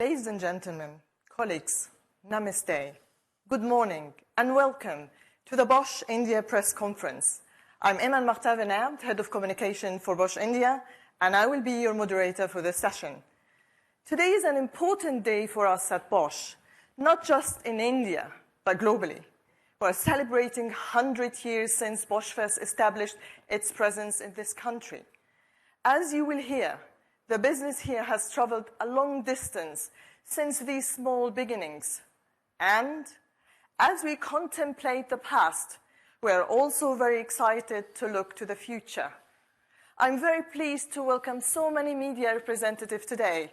Ladies and gentlemen, colleagues, namaste. Good morning and welcome to the Bosch India Press Conference. I'm Emma Martin Venard, Head of Communication for Bosch India, and I will be your moderator for this session. Today is an important day for us at Bosch, not just in India, but globally. We're celebrating 100 years since Bosch first established its presence in this country. As you will hear, the business here has traveled a long distance since these small beginnings. And as we contemplate the past, we are also very excited to look to the future. I'm very pleased to welcome so many media representatives today.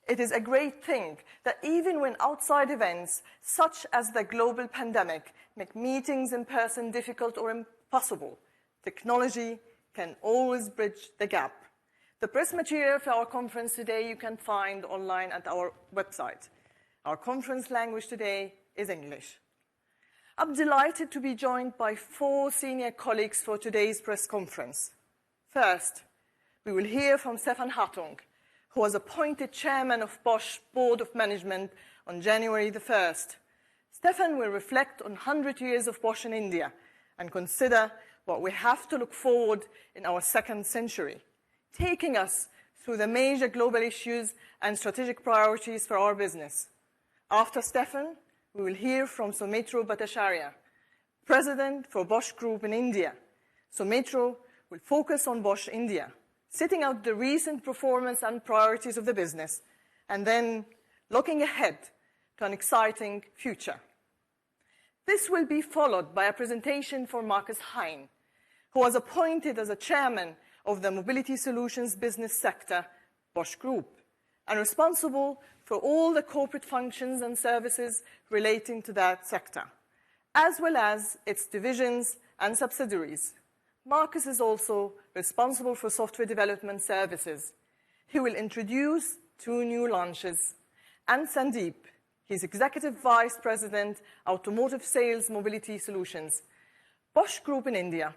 It is a great thing that even when outside events, such as the global pandemic, make meetings in person difficult or impossible, technology can always bridge the gap. The press material for our conference today you can find online at our website. Our conference language today is English. I'm delighted to be joined by 4 senior colleagues for today's press conference. First, we will hear from Stefan Hartung, who was appointed chairman of Bosch Board of Management on January the 1st. Stefan will reflect on 100 years of Bosch in India and consider what we have to look forward in our second century, taking us through the major global issues and strategic priorities for our business. After Stefan, we will hear from Soumitro Bhattacharya, President for Bosch Group in India. Soumitro will focus on Bosch India, setting out the recent performance and priorities of the business, and then looking ahead to an exciting future. This will be followed by a presentation from Markus Hein, who was appointed as a chairman of the Mobility Solutions business sector, Bosch Group, and responsible for all the corporate functions and services relating to that sector, as well as its divisions and subsidiaries. Markus is also responsible for software development services. He will introduce 2 new launches. And Sandeep, his Executive Vice President, Automotive Sales Mobility Solutions, Bosch Group in India.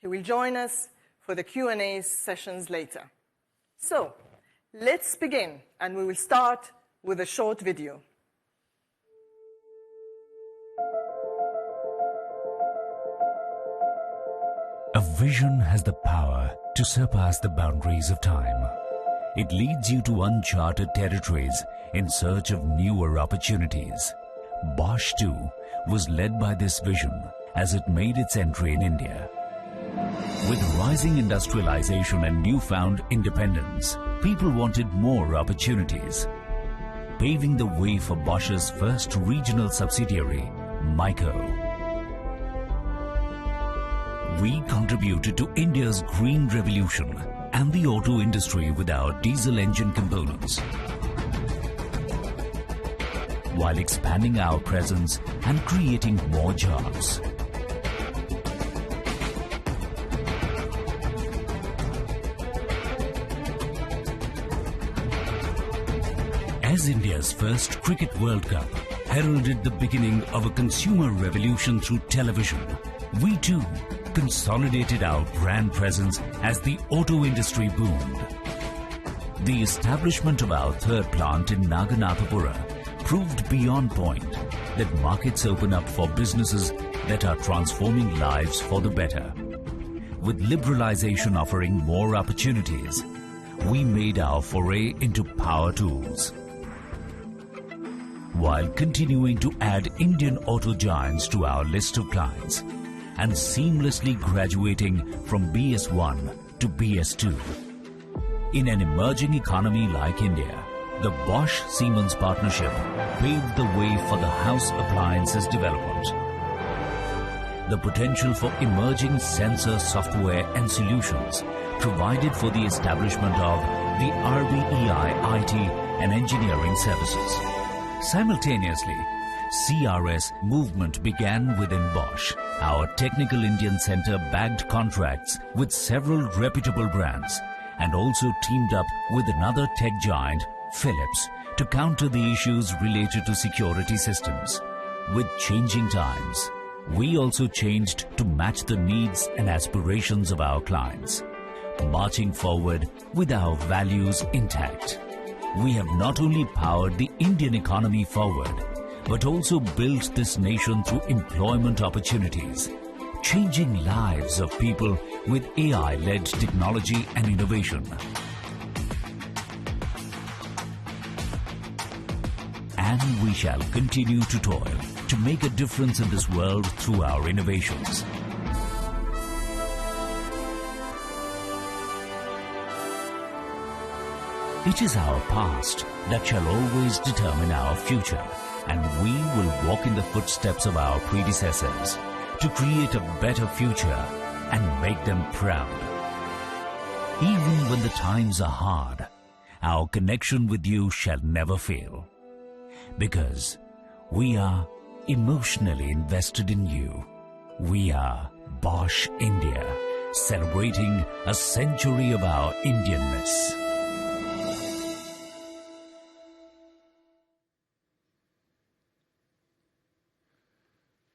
He will join us for the Q&A sessions later. So, let's begin, and we will start with a short video. A vision has the power to surpass the boundaries of time. It leads you to uncharted territories in search of newer opportunities. Bosch, too, was led by this vision as it made its entry in India. With rising industrialization and newfound independence, people wanted more opportunities, paving the way for Bosch's first regional subsidiary, Myco. We contributed to India's green revolution and the auto industry with our diesel engine components, while expanding our presence and creating more jobs. As India's first Cricket World Cup heralded the beginning of a consumer revolution through television, we too consolidated our brand presence as the auto industry boomed. The establishment of our 3rd plant in Naganathapura proved beyond point that markets open up for businesses that are transforming lives for the better. With liberalization offering more opportunities, we made our foray into power tools, while continuing to add Indian auto giants to our list of clients and seamlessly graduating from BS1 to BS2. In an emerging economy like India, the Bosch-Siemens partnership paved the way for the house appliances development. The potential for emerging sensor software and solutions provided for the establishment of the RBEI IT and engineering services. Simultaneously, CRS movement began within Bosch. Our Technical Indian Center bagged contracts with several reputable brands and also teamed up with another tech giant, Philips, to counter the issues related to security systems. With changing times, we also changed to match the needs and aspirations of our clients, marching forward with our values intact. we have not only powered the Indian economy forward, but also built this nation through employment opportunities, changing lives of people with AI-led technology and innovation. And we shall continue to toil to make a difference in this world through our innovations. It is our past that shall always determine our future, and we will walk in the footsteps of our predecessors to create a better future and make them proud. Even when the times are hard, our connection with you shall never fail, because we are emotionally invested in you. We are Bosch India, celebrating a century of our Indianness.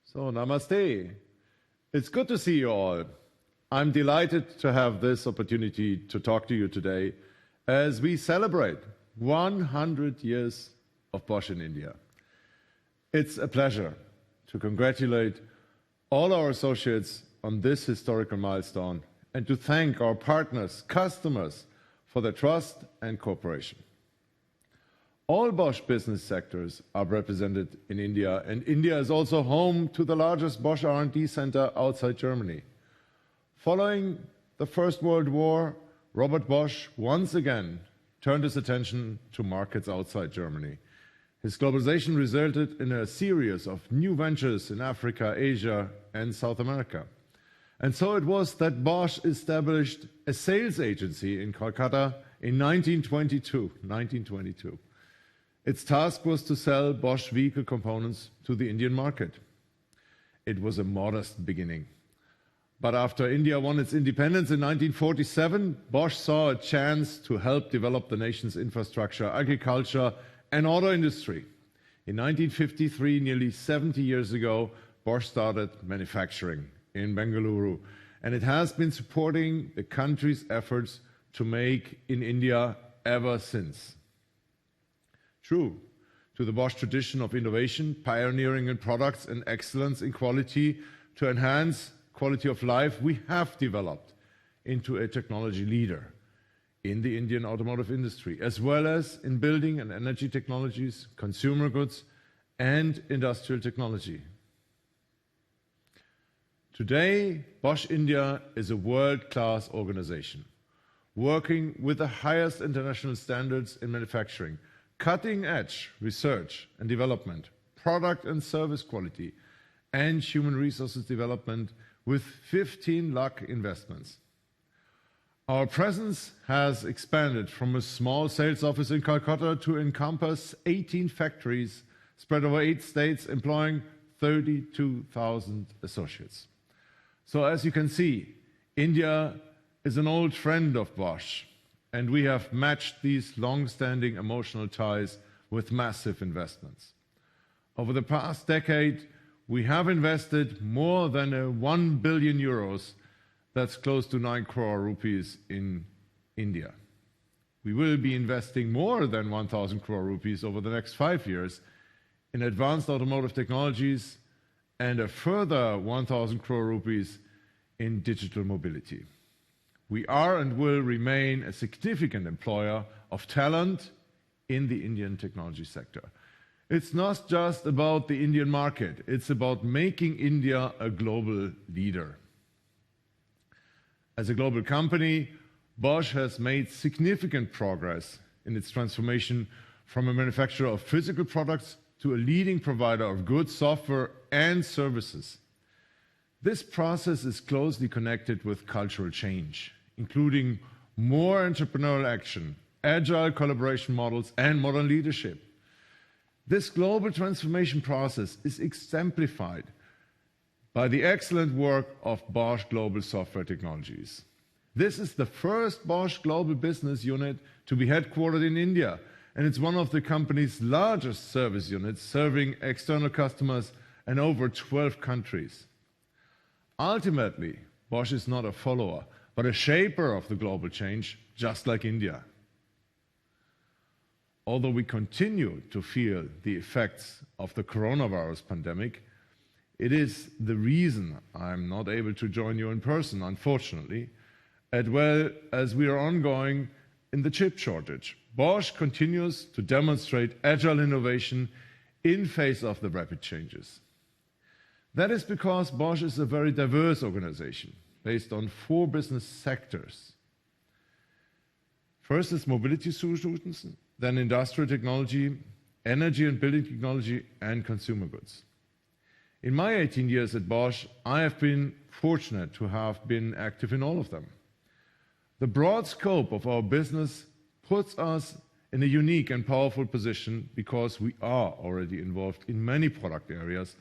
So, namaste. It's good to see you all. I'm delighted to have this opportunity to talk to you today as we celebrate 100 years of Bosch in India. It's a pleasure to congratulate all our associates on this historical milestone and to thank our partners, customers, for their trust and cooperation. All Bosch business sectors are represented in India, and India is also home to the largest Bosch R&D center outside Germany. Following the First World War, Robert Bosch once again turned his attention to markets outside Germany. His globalization resulted in a series of new ventures in Africa, Asia, and South America. And so it was that Bosch established a sales agency in Kolkata in 1922. Its task was to sell Bosch vehicle components to the Indian market. It was a modest beginning. But after India won its independence in 1947, Bosch saw a chance to help develop the nation's infrastructure, agriculture, and auto industry. In 1953, nearly 70 years ago, Bosch started manufacturing in Bengaluru, and it has been supporting the country's efforts to make in India ever since. True to the Bosch tradition of innovation, pioneering in products, and excellence in quality to enhance quality of life, we have developed into a technology leader in the Indian automotive industry, as well as in building and energy technologies, consumer goods, and industrial technology. Today, Bosch India is a world-class organization, working with the highest international standards in manufacturing, cutting-edge research and development, product and service quality, and human resources development with 15 lakh investments. Our presence has expanded from a small sales office in Calcutta to encompass 18 factories spread over 8 states, employing 32,000 associates. So as you can see, India is an old friend of Bosch, and we have matched these long-standing emotional ties with massive investments. Over the past decade, we have invested more than 1 billion euros, that's close to 9 crore rupees, in India. We will be investing more than 1,000 crore rupees over the next 5 years in advanced automotive technologies and a further 1,000 crore rupees in digital mobility. We are and will remain a significant employer of talent in the Indian technology sector. It's not just about the Indian market, it's about making India a global leader. As a global company, Bosch has made significant progress in its transformation from a manufacturer of physical products to a leading provider of goods, software, and services. This process is closely connected with cultural change, including more entrepreneurial action, agile collaboration models, and modern leadership. This global transformation process is exemplified by the excellent work of Bosch Global Software Technologies. This is the first Bosch global business unit to be headquartered in India, and it's one of the company's largest service units, serving external customers in over 12 countries. Ultimately, Bosch is not a follower, but a shaper of the global change, just like India. although we continue to feel the effects of the coronavirus pandemic, it is the reason I'm not able to join you in person, unfortunately, as well as we are ongoing in the chip shortage. Bosch continues to demonstrate agile innovation in face of the rapid changes. That is because Bosch is a very diverse organization based on 4 business sectors. First is mobility solutions, then industrial technology, energy and building technology, and consumer goods. In my 18 years at Bosch, I have been fortunate to have been active in all of them. The broad scope of our business puts us in a unique and powerful position because we are already involved in many product areas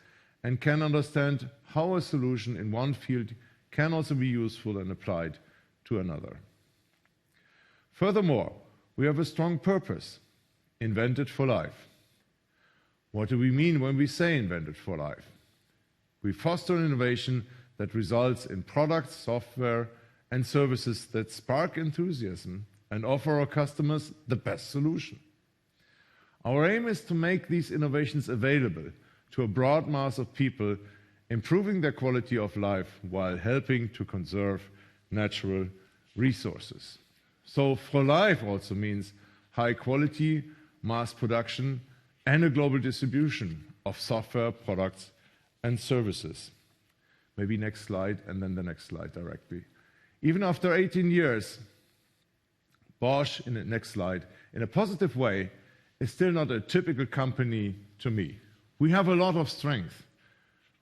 and can understand how a solution in one field can also be useful and applied to another. Furthermore, we have a strong purpose, invented for life. What do we mean when we say invented for life? We foster innovation that results in products, software, and services that spark enthusiasm and offer our customers the best solution. Our aim is to make these innovations available to a broad mass of people, improving their quality of life while helping to conserve natural resources. So for life also means high quality, mass production, and a global distribution of software, products, and services. Maybe next slide, and then the next slide directly. Even after 18 years, Bosch, in the next slide, in a positive way, is still not a typical company to me. We have a lot of strength.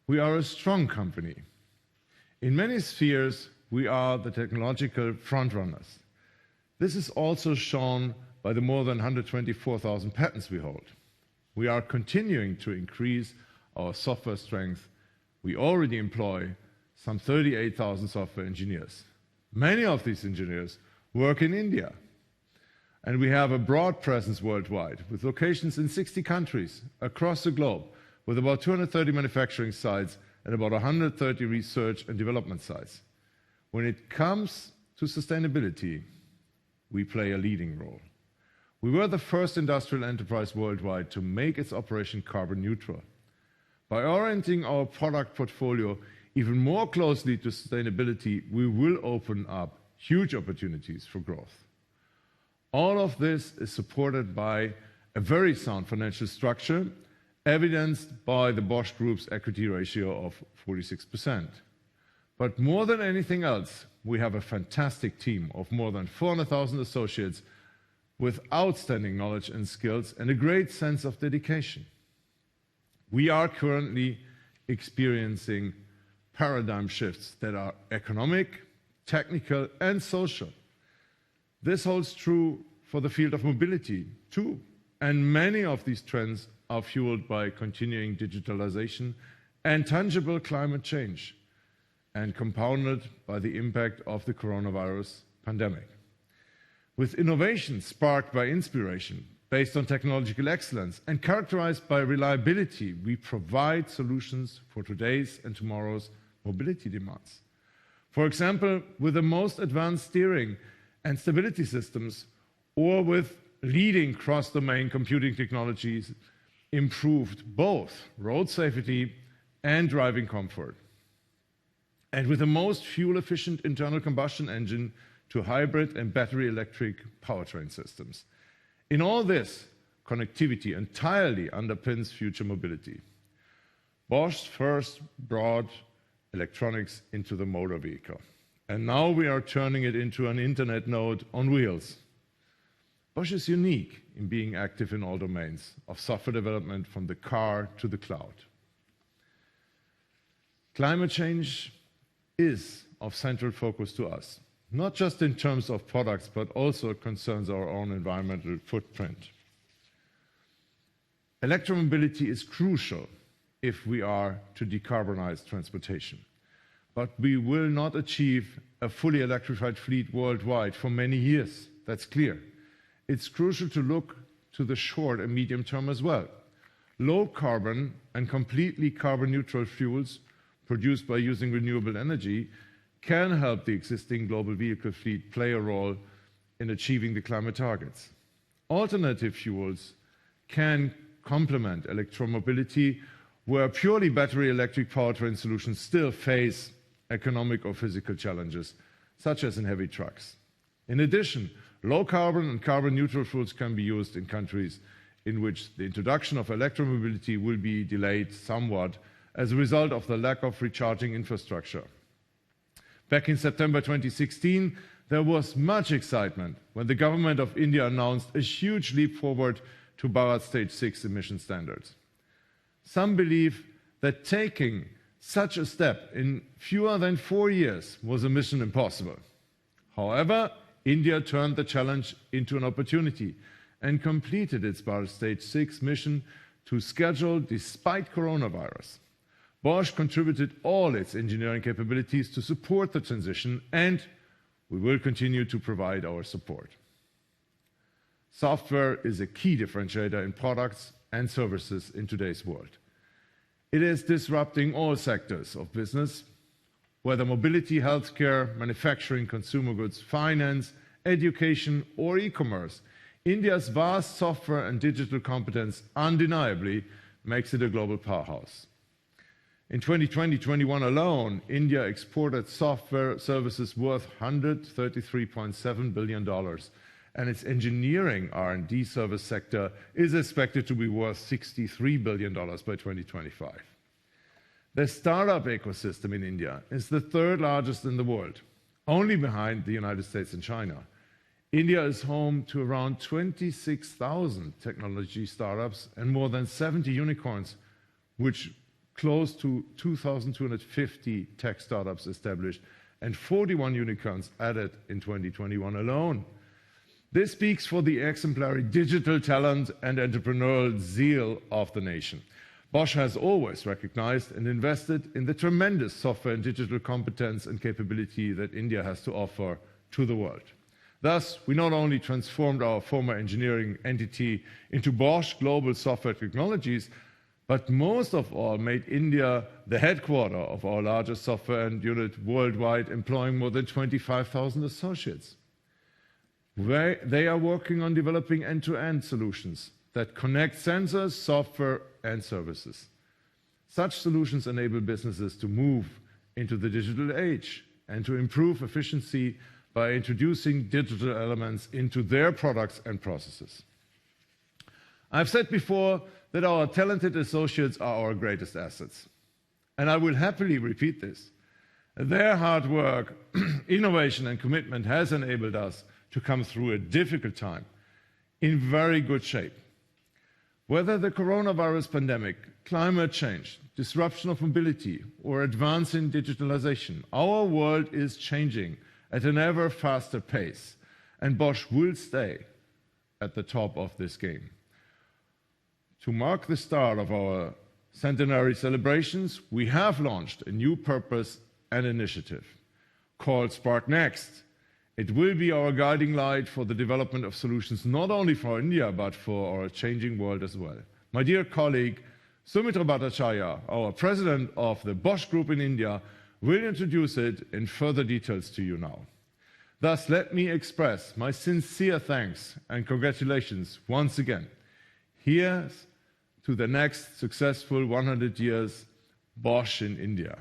We are a strong company. In many spheres, we are the technological frontrunners. This is also shown by the more than 124,000 patents we hold. We are continuing to increase our software strength. We already employ some 38,000 software engineers. Many of these engineers work in India. And we have a broad presence worldwide, with locations in 60 countries across the globe, with about 230 manufacturing sites and about 130 research and development sites. When it comes to sustainability, we play a leading role. We were the first industrial enterprise worldwide to make its operation carbon neutral. By orienting our product portfolio even more closely to sustainability, we will open up huge opportunities for growth. All of this is supported by a very sound financial structure, evidenced by the Bosch Group's equity ratio of 46%. But more than anything else, we have a fantastic team of more than 400,000 associates with outstanding knowledge and skills and a great sense of dedication. We are currently experiencing paradigm shifts that are economic, technical, and social. This holds true for the field of mobility, too, and many of these trends are fueled by continuing digitalization and tangible climate change, and compounded by the impact of the coronavirus pandemic. With innovation sparked by inspiration, based on technological excellence, and characterized by reliability, we provide solutions for today's and tomorrow's mobility demands. For example, with the most advanced steering and stability systems, or with leading cross-domain computing technologies, improved both road safety and driving comfort. And with the most fuel-efficient internal combustion engine to hybrid and battery electric powertrain systems. In all this, connectivity entirely underpins future mobility. Bosch first brought electronics into the motor vehicle, and now we are turning it into an internet node on wheels. Bosch is unique in being active in all domains of software development, from the car to the cloud. Climate change is of central focus to us, not just in terms of products, but also concerns our own environmental footprint. Electromobility is crucial if we are to decarbonize transportation. But we will not achieve a fully electrified fleet worldwide for many years. That's clear. It's crucial to look to the short and medium term as well. Low carbon and completely carbon neutral fuels produced by using renewable energy can help the existing global vehicle fleet play a role in achieving the climate targets. alternative fuels can complement electromobility, where purely battery electric powertrain solutions still face economic or physical challenges, such as in heavy trucks. In addition, low carbon and carbon neutral fuels can be used in countries in which the introduction of electromobility will be delayed somewhat as a result of the lack of recharging infrastructure. Back in September 2016, there was much excitement when the government of India announced a huge leap forward to Bharat Stage 6 emission standards. Some believe that taking such a step in fewer than 4 years was a mission impossible. However, India turned the challenge into an opportunity and completed its Bharat Stage 6 mission to schedule despite coronavirus. Bosch contributed all its engineering capabilities to support the transition, and we will continue to provide our support. Software is a key differentiator in products and services in today's world. It is disrupting all sectors of business, whether mobility, healthcare, manufacturing, consumer goods, finance, education, or e-commerce. India's vast software and digital competence undeniably makes it a global powerhouse. In 2020-21 alone, India exported software services worth $133.7 billion, and its engineering R&D service sector is expected to be worth $63 billion by 2025. The startup ecosystem in India is the third largest in the world, only behind the United States and China. India is home to around 26,000 technology startups and more than 70 unicorns, which close to 2,250 tech startups established and 41 unicorns added in 2021 alone. This speaks for the exemplary digital talent and entrepreneurial zeal of the nation. Bosch has always recognized and invested in the tremendous software and digital competence and capability that India has to offer to the world. Thus, we not only transformed our former engineering entity into Bosch Global Software Technologies, but most of all made India the headquarter of our largest software unit worldwide, employing more than 25,000 associates. They are working on developing end-to-end solutions that connect sensors, software, and services. Such solutions enable businesses to move into the digital age and to improve efficiency by introducing digital elements into their products and processes. I've said before that our talented associates are our greatest assets, and I will happily repeat this. Their hard work, innovation, and commitment has enabled us to come through a difficult time in very good shape. Whether the coronavirus pandemic, climate change, disruption of mobility, or advance in digitalization, our world is changing at an ever faster pace, and Bosch will stay at the top of this game. To mark the start of our centenary celebrations, we have launched a new purpose and initiative called Spark Next. It will be our guiding light for the development of solutions not only for India, but for our changing world as well. My dear colleague, Sumitra Bhattacharya, our president of the Bosch Group in India, will introduce it in further details to you now. Thus, let me express my sincere thanks and congratulations once again. Here's to the next successful 100 years Bosch in India.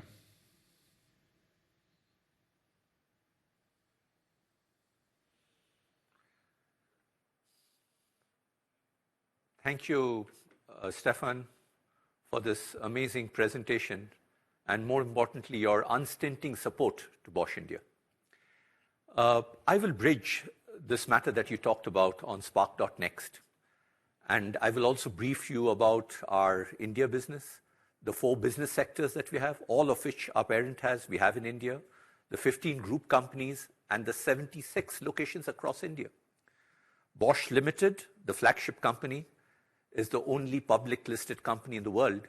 Thank you, Stefan, for this amazing presentation, and more importantly, your unstinting support to Bosch India. I will bridge this matter that you talked about on Spark.Next, and I will also brief you about our India business, the 4 business sectors that we have, all of which our parent we have in India, the 15 group companies, and the 76 locations across India. Bosch Limited, the flagship company, is the only public listed company in the world,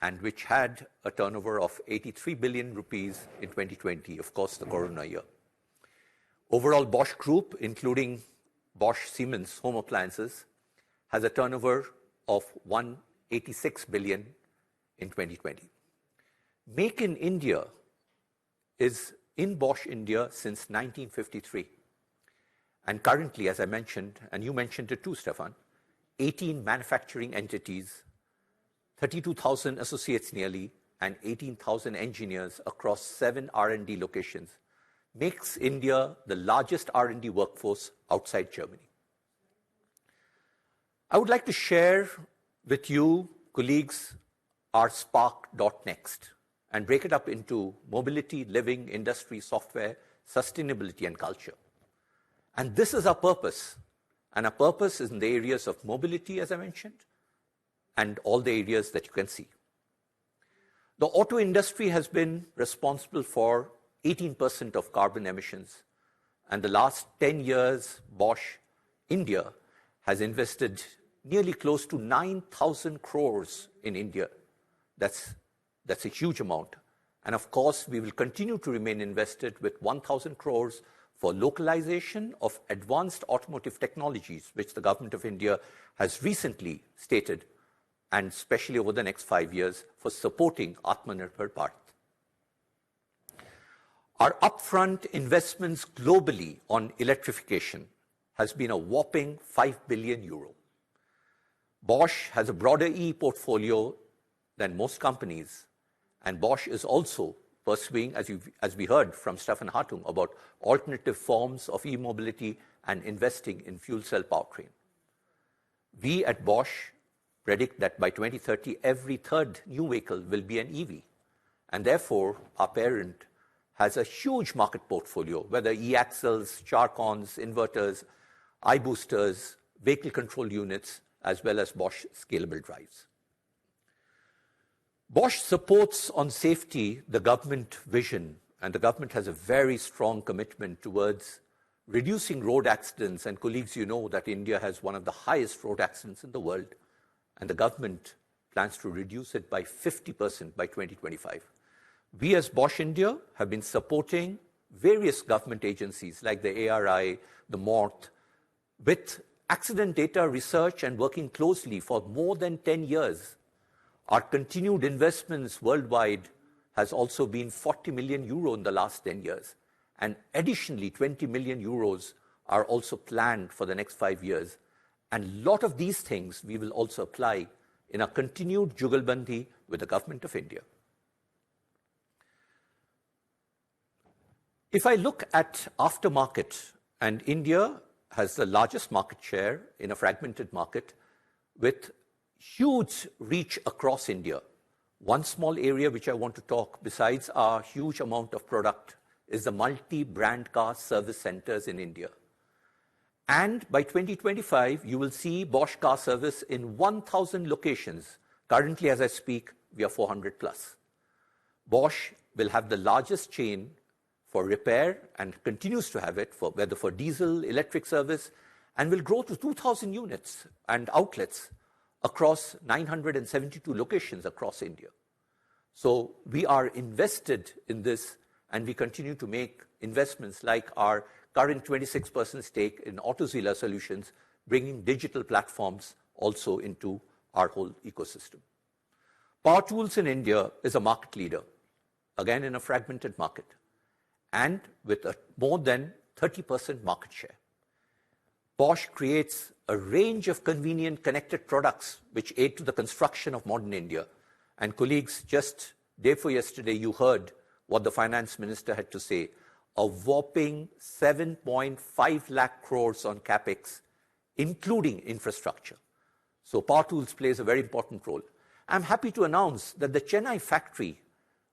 and which had a turnover of 83 billion rupees in 2020, of course, the corona year. Overall, Bosch Group, including Bosch Siemens Home Appliances, has a turnover of 186 billion in 2020. Make in India is in Bosch India since 1953. And currently, as I mentioned, and you mentioned it too, Stefan, 18 manufacturing entities, 32,000 associates nearly, and 18,000 engineers across 7 R&D locations makes India the largest R&D workforce outside Germany. I would like to share with you, colleagues, our Spark.next and break it up into mobility, living, industry, software, sustainability, and culture. And this is our purpose. And our purpose is in the areas of mobility, as I mentioned, and all the areas that you can see. The auto industry has been responsible for 18% of carbon emissions. And the last 10 years, Bosch India has invested nearly close to 9,000 crores in India. That's a huge amount. And of course, we will continue to remain invested with 1,000 crores for localization of advanced automotive technologies, which the government of India has recently stated, and especially over the next 5 years, for supporting Atmanirbhar Bharat. Our upfront investments globally on electrification has been a whopping 5 billion euro. Bosch has a broader e-portfolio than most companies, and Bosch is also pursuing, as we heard from Stefan Hartung, about alternative forms of e-mobility and investing in fuel cell powertrain. We at Bosch predict that by 2030, every third new vehicle will be an EV. And therefore, our parent has a huge market portfolio, whether e-axles, charcons, inverters, I-boosters, vehicle control units, as well as Bosch scalable drives. Bosch supports on safety the government vision, and the government has a very strong commitment towards reducing road accidents. And colleagues, you know that India has one of the highest road accidents in the world, and the government plans to reduce it by 50% by 2025. We as Bosch India have been supporting various government agencies like the ARI, the MORTH, with accident data research and working closely for more than 10 years. Our continued investments worldwide has also been 40 million euro in the last 10 years. And additionally, 20 million euros are also planned for the next 5 years. And a lot of these things we will also apply in our continued Jugalbandi with the government of India. If I look at aftermarket, and India has the largest market share in a fragmented market with huge reach across India. One small area which I want to talk, besides our huge amount of product, is the multi-brand car service centers in India. And by 2025, you will see Bosch car service in 1,000 locations. Currently, as I speak, we are 400 plus. Bosch will have the largest chain for repair and continues to have it, whether for diesel, electric service, and will grow to 2,000 units and outlets across 972 locations across India. So we are invested in this, and we continue to make investments like our current 26% stake in AutoZilla Solutions, bringing digital platforms also into our whole ecosystem. Power Tools in India is a market leader, again in a fragmented market, and with a more than 30% market share. Bosch creates a range of convenient connected products which aid to the construction of modern India. And colleagues, just day before yesterday, you heard what the finance minister had to say, a whopping 7.5 lakh crores on capex, including infrastructure. So Power Tools plays a very important role. I'm happy to announce that the Chennai factory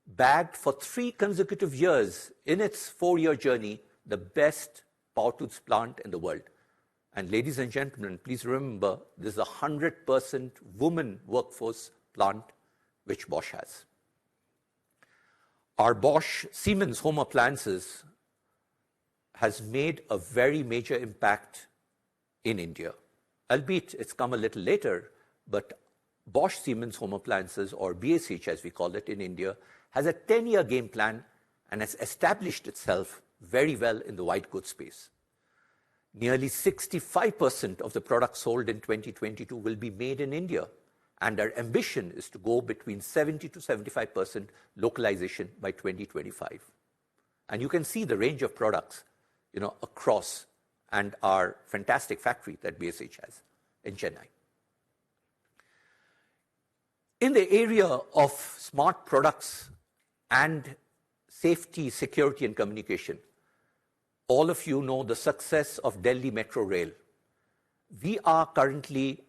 bagged for 3 consecutive years in its 4-year journey the best Power Tools plant in the world. And ladies and gentlemen, please remember, this is a 100% woman workforce plant which Bosch has. Our Bosch Siemens home appliances has made a very major impact in India. Albeit it's come a little later, but Bosch Siemens home appliances, or BSH as we call it in India, has a 10-year game plan and has established itself very well in the white goods space. Nearly 65% of the products sold in 2022 will be made in India, and our ambition is to go between 70 to 75% localization by 2025. And you can see the range of products, across, and our fantastic factory that BSH has in Chennai. In the area of smart products and safety, security, and communication, all of you know the success of Delhi Metro Rail. We are currently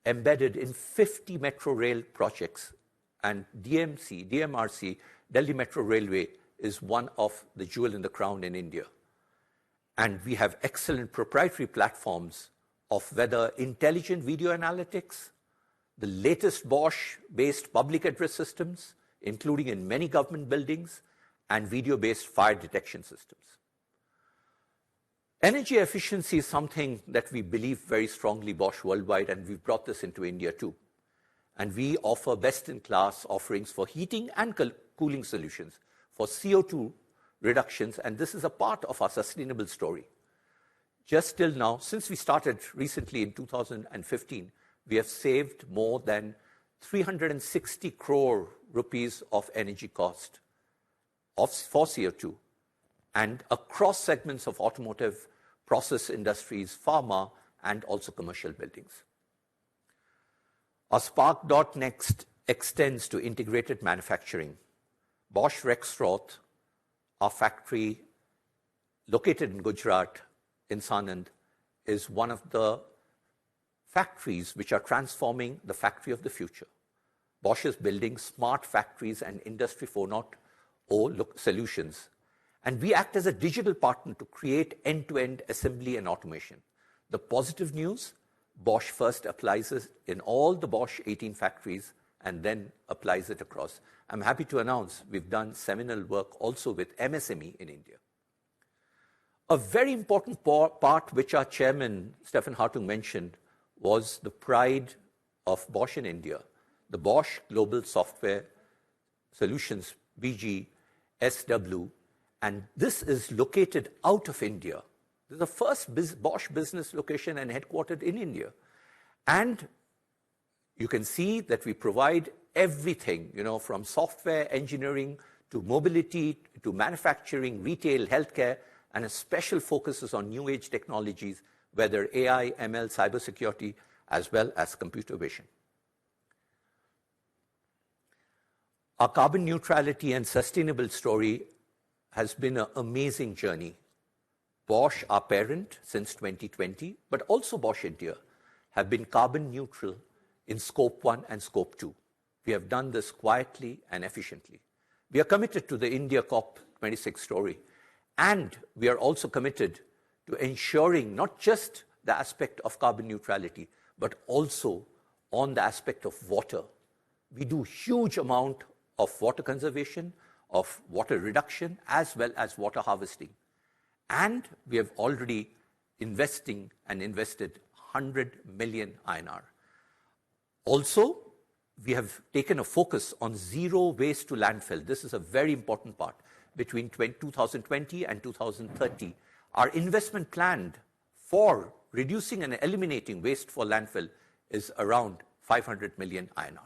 embedded in 50 metro rail projects, and DMRC, Delhi Metro Railway, is one of the jewel in the crown in India. And we have excellent proprietary platforms of whether intelligent video analytics, the latest Bosch-based public address systems, including in many government buildings, and video-based fire detection systems. Energy efficiency is something that we believe very strongly Bosch worldwide, and we've brought this into India too. And we offer best-in-class offerings for heating and cooling solutions, for CO2 reductions, and this is a part of our sustainable story. Just till now, since we started recently in 2015, we have saved more than 360 crore rupees of energy cost for CO2, and across segments of automotive, process industries, pharma, and also commercial buildings. Our Spark Next extends to integrated manufacturing. Bosch Rexroth, our factory located in Gujarat, in Sanand, is one of the factories which are transforming the factory of the future. Bosch is building smart factories and Industry 4.0 solutions. And we act as a digital partner to create end-to-end assembly and automation. The positive news, Bosch first applies it in all the Bosch 18 factories and then applies it across. I'm happy to announce we've done seminal work also with MSME in India. A very important part which our chairman, Stefan Hartung, mentioned was the pride of Bosch in India. The Bosch Global Software Solutions, BGSW, and this is located out of India. This is the first Bosch business location and headquartered in India. And you can see that we provide everything, from software engineering to mobility to manufacturing, retail, healthcare, and a special focus is on new age technologies, whether AI, ML, cybersecurity, as well as computer vision. Our carbon neutrality and sustainable story has been an amazing journey. Bosch, our parent, since 2020, but also Bosch India, have been carbon neutral in Scope 1 and Scope 2. We have done this quietly and efficiently. We are committed to the India COP26 story, and we are also committed to ensuring not just the aspect of carbon neutrality, but also on the aspect of water. We do huge amount of water conservation, of water reduction, as well as water harvesting. And we have already invested 100 million INR. Also, we have taken a focus on zero waste to landfill. This is a very important part. Between 2020 and 2030, our investment planned for reducing and eliminating waste for landfill is around 500 million INR.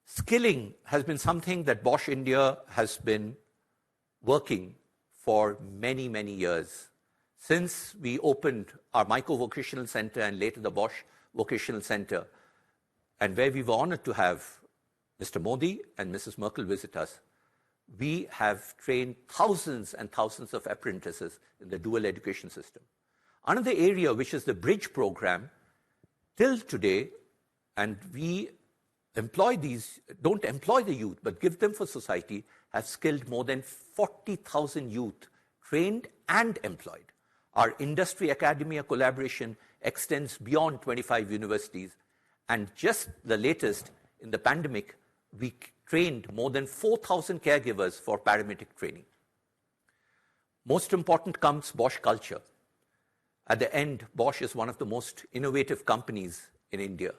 Skilling has been something that Bosch India has been working for many, many years. Since we opened our Micro Vocational Center and later the Bosch Vocational Center, and where we were honored to have Mr. Modi and Mrs. Merkel visit us, we have trained thousands and thousands of apprentices in the dual education system. Another area, which is the Bridge program, till today, and we don't employ the youth, but give them for society, have skilled more than 40,000 youth, trained and employed. Our industry academia collaboration extends beyond 25 universities, and just the latest, in the pandemic, we trained more than 4,000 caregivers for paramedic training. Most important comes Bosch culture. At the end, Bosch is one of the most innovative companies in India,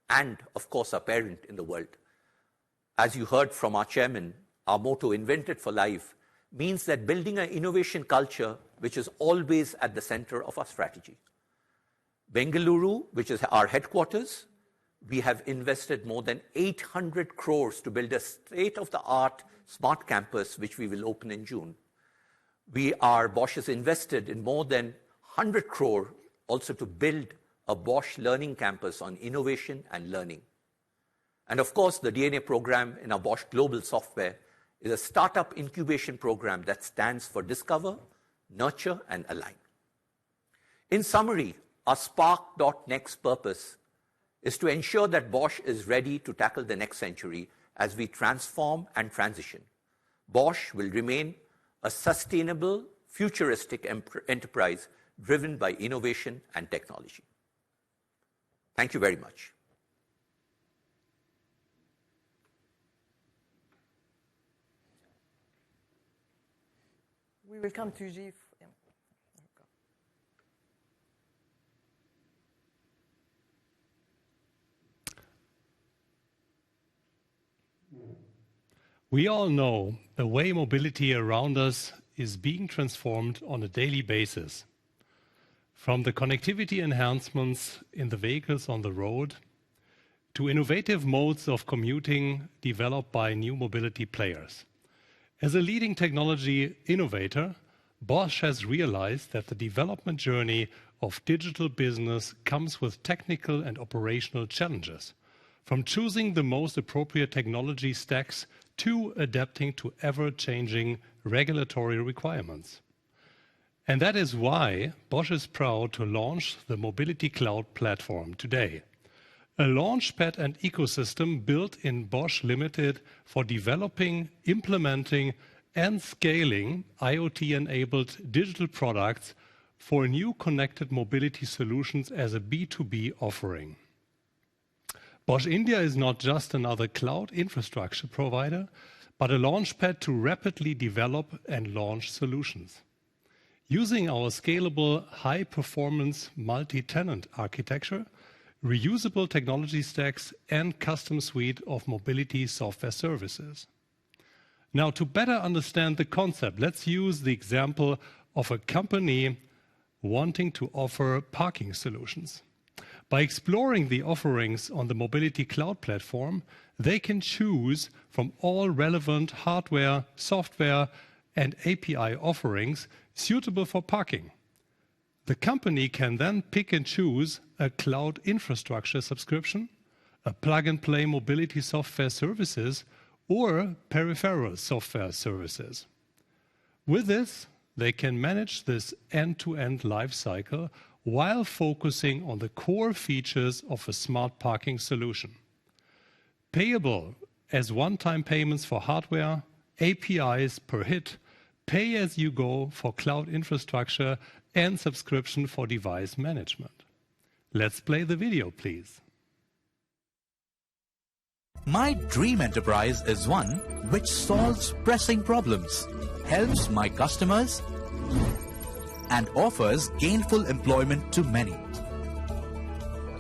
and of course our parent in the world. As you heard from our chairman, our motto, Invented for Life, means that building an innovation culture which is always at the center of our strategy. Bengaluru, which is our headquarters, we have invested more than 800 crores to build a state-of-the-art smart campus, which we will open in June. Bosch has invested in more than 100 crore also to build a Bosch learning campus on innovation and learning. And of course, the DNA program in our Bosch Global Software is a startup incubation program that stands for Discover, Nurture, and Align. In summary, our Spark.Next purpose is to ensure that Bosch is ready to tackle the next century as we transform and transition. Bosch will remain a sustainable, futuristic enterprise driven by innovation and technology. Thank you very much. We will come to Gilles. Yeah. We all know the way mobility around us is being transformed on a daily basis. From the connectivity enhancements in the vehicles on the road to innovative modes of commuting developed by new mobility players. As a leading technology innovator, Bosch has realized that the development journey of digital business comes with technical and operational challenges, from choosing the most appropriate technology stacks to adapting to ever-changing regulatory requirements. And that is why Bosch is proud to launch the Mobility Cloud platform today, a launchpad and ecosystem built in Bosch Limited for developing, implementing, and scaling IoT-enabled digital products for new connected mobility solutions as a B2B offering. Bosch India is not just another cloud infrastructure provider, but a launchpad to rapidly develop and launch solutions. Using our scalable, high-performance multi-tenant architecture, reusable technology stacks, and custom suite of mobility software services. Now, to better understand the concept, let's use the example of a company wanting to offer parking solutions. By exploring the offerings on the Mobility Cloud platform, they can choose from all relevant hardware, software, and API offerings suitable for parking. The company can then pick and choose a cloud infrastructure subscription, a plug-and-play mobility software services, or peripheral software services. With this, they can manage this end-to-end life cycle while focusing on the core features of a smart parking solution. Payable as one-time payments for hardware, APIs per hit, pay-as-you-go for cloud infrastructure, and subscription for device management. Let's play the video, please. My dream enterprise is one which solves pressing problems, helps my customers, and offers gainful employment to many.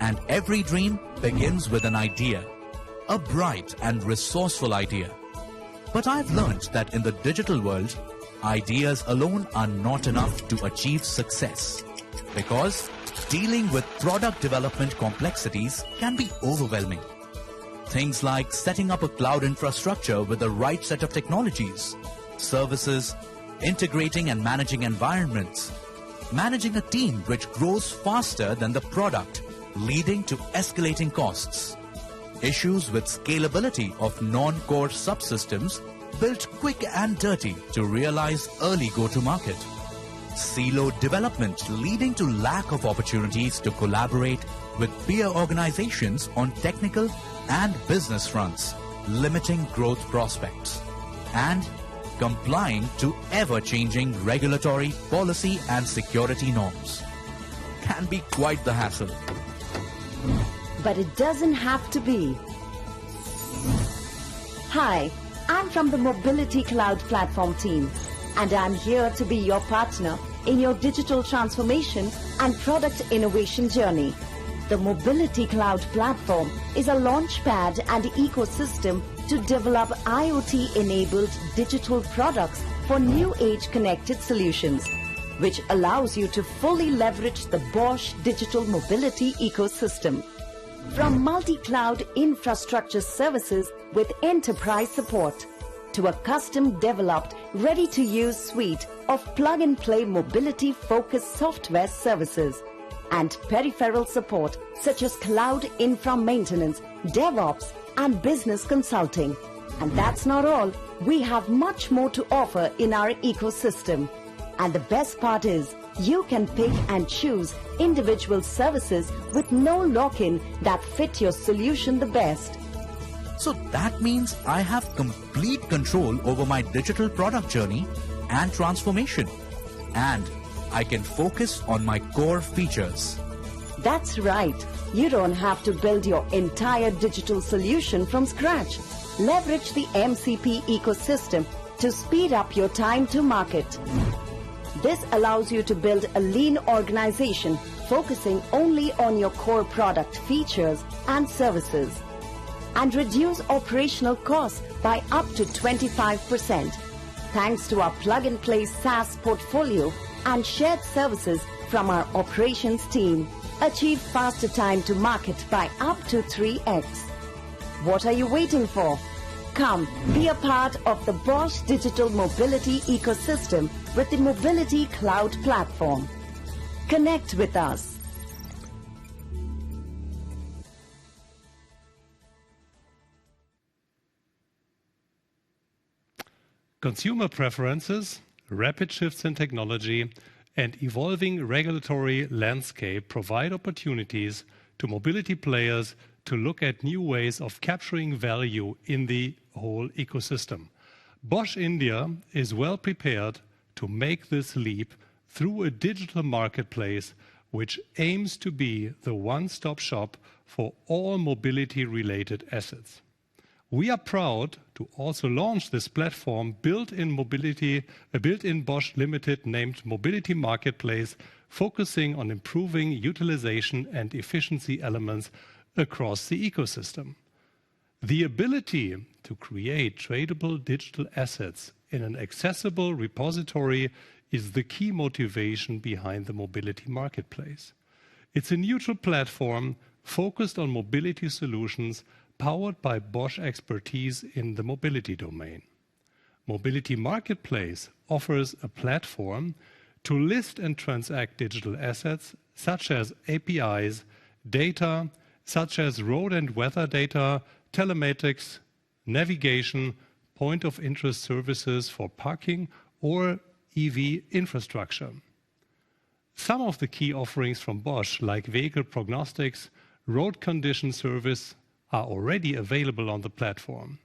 And every dream begins with an idea, a bright and resourceful idea. But I've learned that in the digital world, ideas alone are not enough to achieve success, because dealing with product development complexities can be overwhelming. Things like setting up a cloud infrastructure with the right set of technologies, services, integrating and managing environments, managing a team which grows faster than the product, leading to escalating costs, issues with scalability of non-core subsystems built quick and dirty to realize early go-to-market, siloed development leading to lack of opportunities to collaborate with peer organizations on technical and business fronts, limiting growth prospects, and complying to ever-changing regulatory, policy and security norms. Can be quite the hassle. But it doesn't have to be. Hi, I'm from the Mobility Cloud Platform team, and I'm here to be your partner in your digital transformation and product innovation journey. The Mobility Cloud Platform is a launchpad and ecosystem to develop IoT-enabled digital products for new age connected solutions, which allows you to fully leverage the Bosch digital mobility ecosystem. From multi-cloud infrastructure services with enterprise support, to a custom-developed, ready-to-use suite of plug-and-play mobility-focused software services and peripheral support such as cloud infra maintenance, DevOps, and business consulting. And that's not all. We have much more to offer in our ecosystem. And the best part is, you can pick and choose individual services with no lock-in that fit your solution the best. So that means I have complete control over my digital product journey and transformation. And I can focus on my core features. That's right. You don't have to build your entire digital solution from scratch. Leverage the MCP ecosystem to speed up your time to market. This allows you to build a lean organization focusing only on your core product features and services, and reduce operational costs by up to 25%. Thanks to our plug-and-play SaaS portfolio and shared services from our operations team, achieve faster time to market by up to 3x. What are you waiting for? Come, be a part of the Bosch digital mobility ecosystem with the Mobility Cloud platform. Connect with us. Consumer preferences, rapid shifts in technology, and evolving regulatory landscape provide opportunities to mobility players to look at new ways of capturing value in the whole ecosystem. Bosch India is well prepared to make this leap through a digital marketplace which aims to be the one-stop shop for all mobility-related assets. We are proud to also launch this platform built-in Bosch Limited named Mobility Marketplace, focusing on improving utilization and efficiency elements across the ecosystem. The ability to create tradable digital assets in an accessible repository is the key motivation behind the Mobility Marketplace. It's a neutral platform focused on mobility solutions powered by Bosch expertise in the mobility domain. Mobility Marketplace offers a platform to list and transact digital assets such as APIs, data such as road and weather data, telematics, navigation, point of interest services for parking or EV infrastructure. Some of the key offerings from Bosch, like vehicle prognostics, road condition service, are already available on the platform.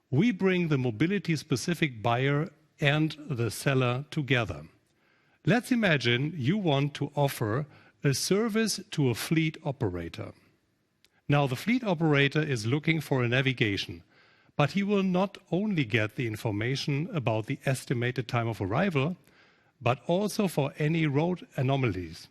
We bring the mobility-specific buyer and the seller together. Let's imagine you want to offer a service to a fleet operator. Now, the fleet operator is looking for a navigation, but he will not only get the information about the estimated time of arrival, but also for any road anomalies.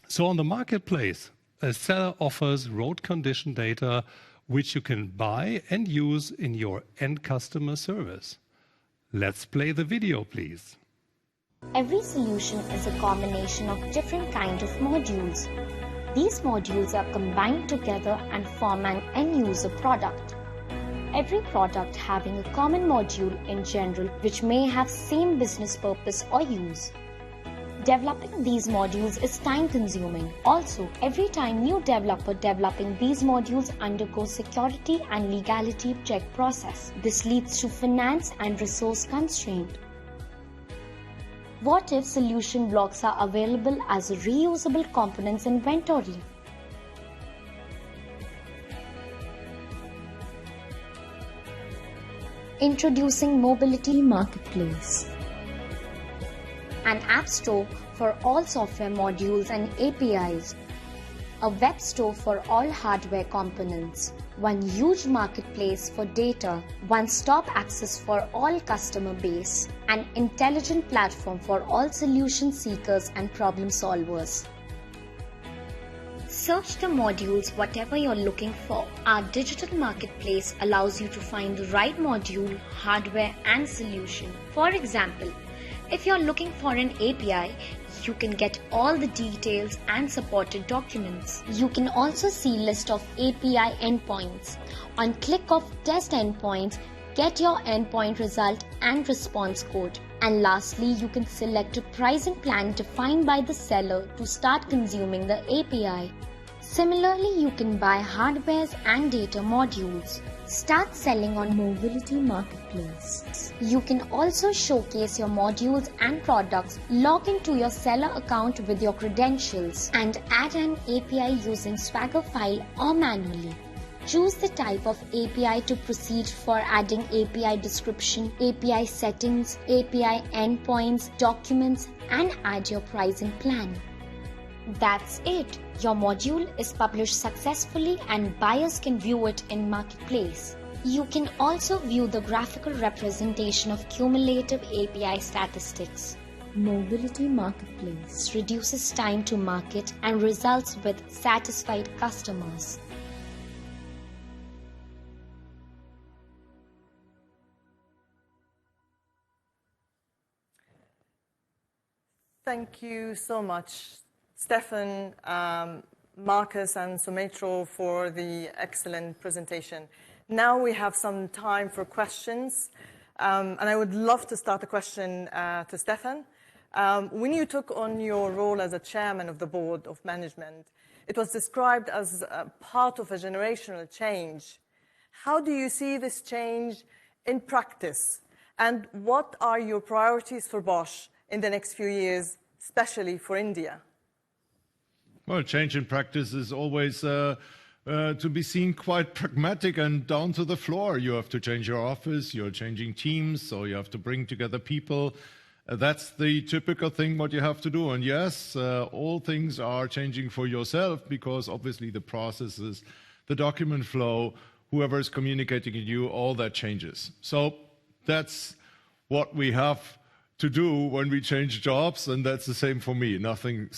So on the marketplace, a seller offers road condition data which you can buy and use in your end customer service. Let's play the video, please. Every solution is a combination of different kinds of modules. These modules are combined together and form an end-user product. Every product having a common module in general which may have same business purpose or use. Developing these modules is time-consuming. Also, every time new developer developing these modules undergoes security and legality check process. This leads to finance and resource constraint. What if solution blocks are available as reusable components inventory? Introducing Mobility Marketplace, an app store for all software modules and APIs, a web store for all hardware components, one huge marketplace for data, one-stop access for all customer base, an intelligent platform for all solution seekers and problem solvers. Search the modules whatever you're looking for. Our digital marketplace allows you to find the right module, hardware and solution. For example, if you're looking for an API, you can get all the details and supported documents. You can also see list of API endpoints. On click of test endpoints, get your endpoint result and response code. And lastly, you can select a pricing plan defined by the seller to start consuming the API. Similarly, you can buy hardwares and data modules. Start selling on Mobility Marketplace. You can also showcase your modules and products, log into your seller account with your credentials, and add an API using Swagger file or manually. Choose the type of API to proceed for adding API description, API settings, API endpoints, documents, and add your pricing plan. That's it. Your module is published successfully and buyers can view it in Marketplace. You can also view the graphical representation of cumulative API statistics. Mobility Marketplace reduces time to market and results with satisfied customers. Thank you so much, Stefan, Marcus, and Sumetro for the excellent presentation. Now we have some time for questions, and I would love to start a question to Stefan. When you took on your role as a chairman of the board of management, it was described as part of a generational change. How do you see this change in practice, and what are your priorities for Bosch in the next few years, especially for India? Well, change in practice is always to be seen quite pragmatic and down to the floor. You have to change your office, you're changing teams, so you have to bring together people. That's the typical thing what you have to do. And yes, all things are changing for yourself because obviously the processes, the document flow, whoever is communicating with you, all that changes. So that's what we have to do when we change jobs, and that's the same for me, nothing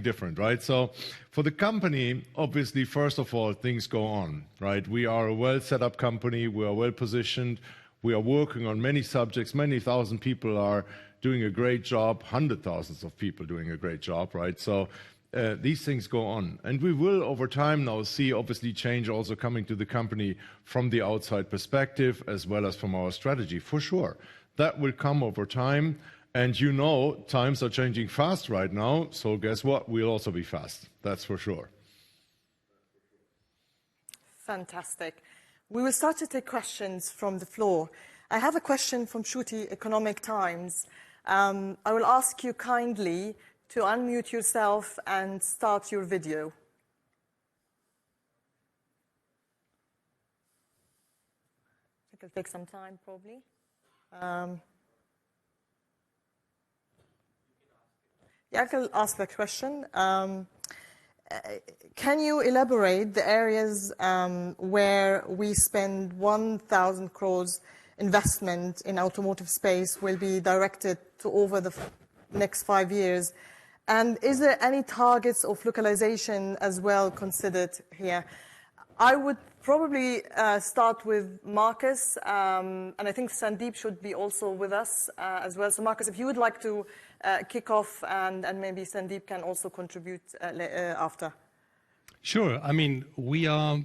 different, right? So for the company, obviously, first of all, things go on, right? We are a well set up company, we are well positioned, we are working on many subjects, many thousand people are doing a great job, hundred thousands of people doing a great job, right? So these things go on. And we will, over time now, see obviously change also coming to the company from the outside perspective as well as from our strategy, for sure. That will come over time. And you know, times are changing fast right now. So guess what? We'll also be fast. That's for sure. Fantastic. We will start to take questions from the floor. I have a question from Shruti, Economic Times. I will ask you kindly to unmute yourself and start your video. I think it'll take some time, probably. Yeah, I can ask that question. Can you elaborate the areas where we spend 1,000 crores investment in automotive space will be directed to over the next 5 years? And is there any targets of localization as well considered here? I would probably start with Marcus, and I think Sandeep should be also with us as well. So Marcus, if you would like to kick off, and maybe Sandeep can also contribute after. Sure. I mean, we are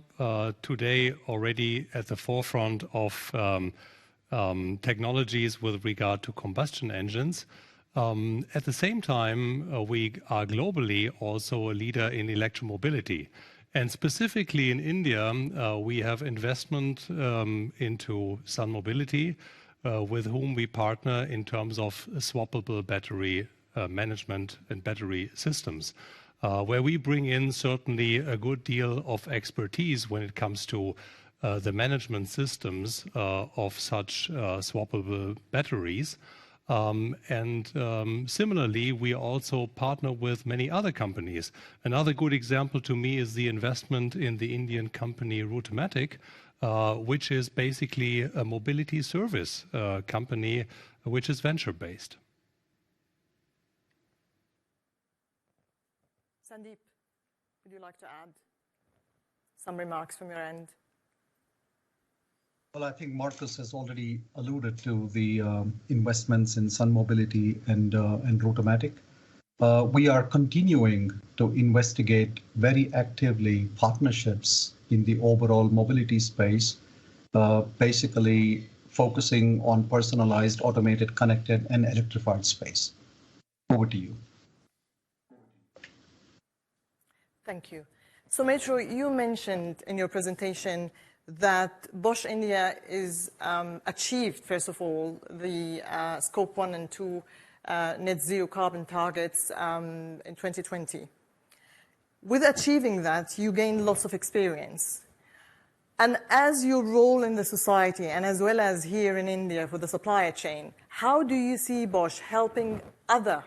today already at the forefront of technologies with regard to combustion engines. At the same time, we are globally also a leader in electromobility. And specifically in India, we have investment into Sun Mobility, with whom we partner in terms of swappable battery management and battery systems, where we bring in certainly a good deal of expertise when it comes to the management systems of such swappable batteries. Similarly, we also partner with many other companies. Another good example to me is the investment in the Indian company Routomatic, which is basically a mobility service company which is venture-based. Sandeep, would you like to add some remarks from your end? Well, I think Marcus has already alluded to the investments in Sun Mobility and Routomatic. We are continuing to investigate very actively partnerships in the overall mobility space, basically focusing on personalized, automated, connected, and electrified space. Over to you. Thank you. So, Metro, you mentioned in your presentation that Bosch India is achieved, first of all, the Scope 1 and 2 net zero carbon targets in 2020. With achieving that, you gain lots of experience. And as your role in the society, and as well as here in India for the supply chain, how do you see Bosch helping other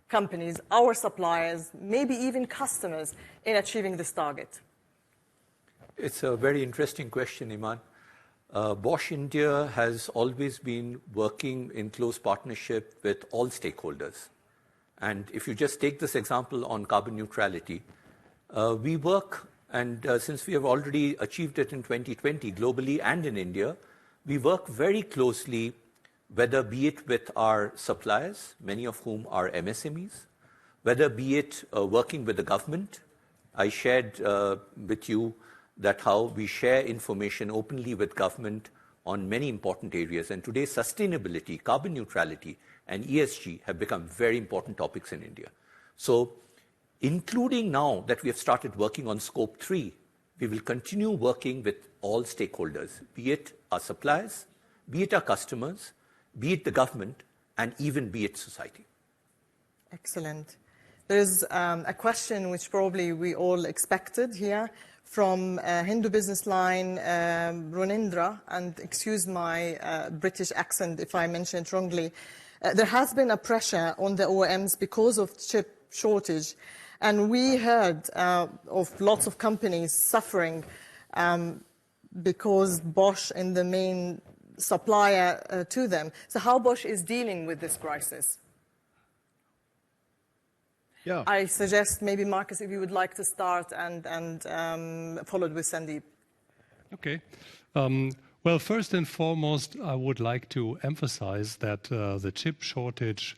companies, our suppliers, maybe even customers, in achieving this target? It's a very interesting question, Iman. Bosch India has always been working in close partnership with all stakeholders. And if you just take this example on carbon neutrality, we work, and since we have already achieved it in 2020 globally and in India, we work very closely, whether be it with our suppliers, many of whom are MSMEs, whether be it working with the government. I shared with you that how we share information openly with government on many important areas. And today, sustainability, carbon neutrality, and ESG have become very important topics in India. So, including now that we have started working on Scope 3, we will continue working with all stakeholders, be it our suppliers, be it our customers, be it the government, and even be it society. Excellent. There's a question which probably we all expected here from Hindu Business Line, Ronindra, and excuse my British accent if I mention it wrongly. There has been a pressure on the OEMs because of chip shortage, and we heard of lots of companies suffering because Bosch is the main supplier to them. So how Bosch is dealing with this crisis? Yeah. I suggest maybe, Marcus, if you would like to start and followed with Sandeep. Okay. Well, first and foremost, I would like to emphasize that the chip shortage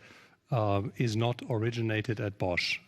is not originated at Bosch.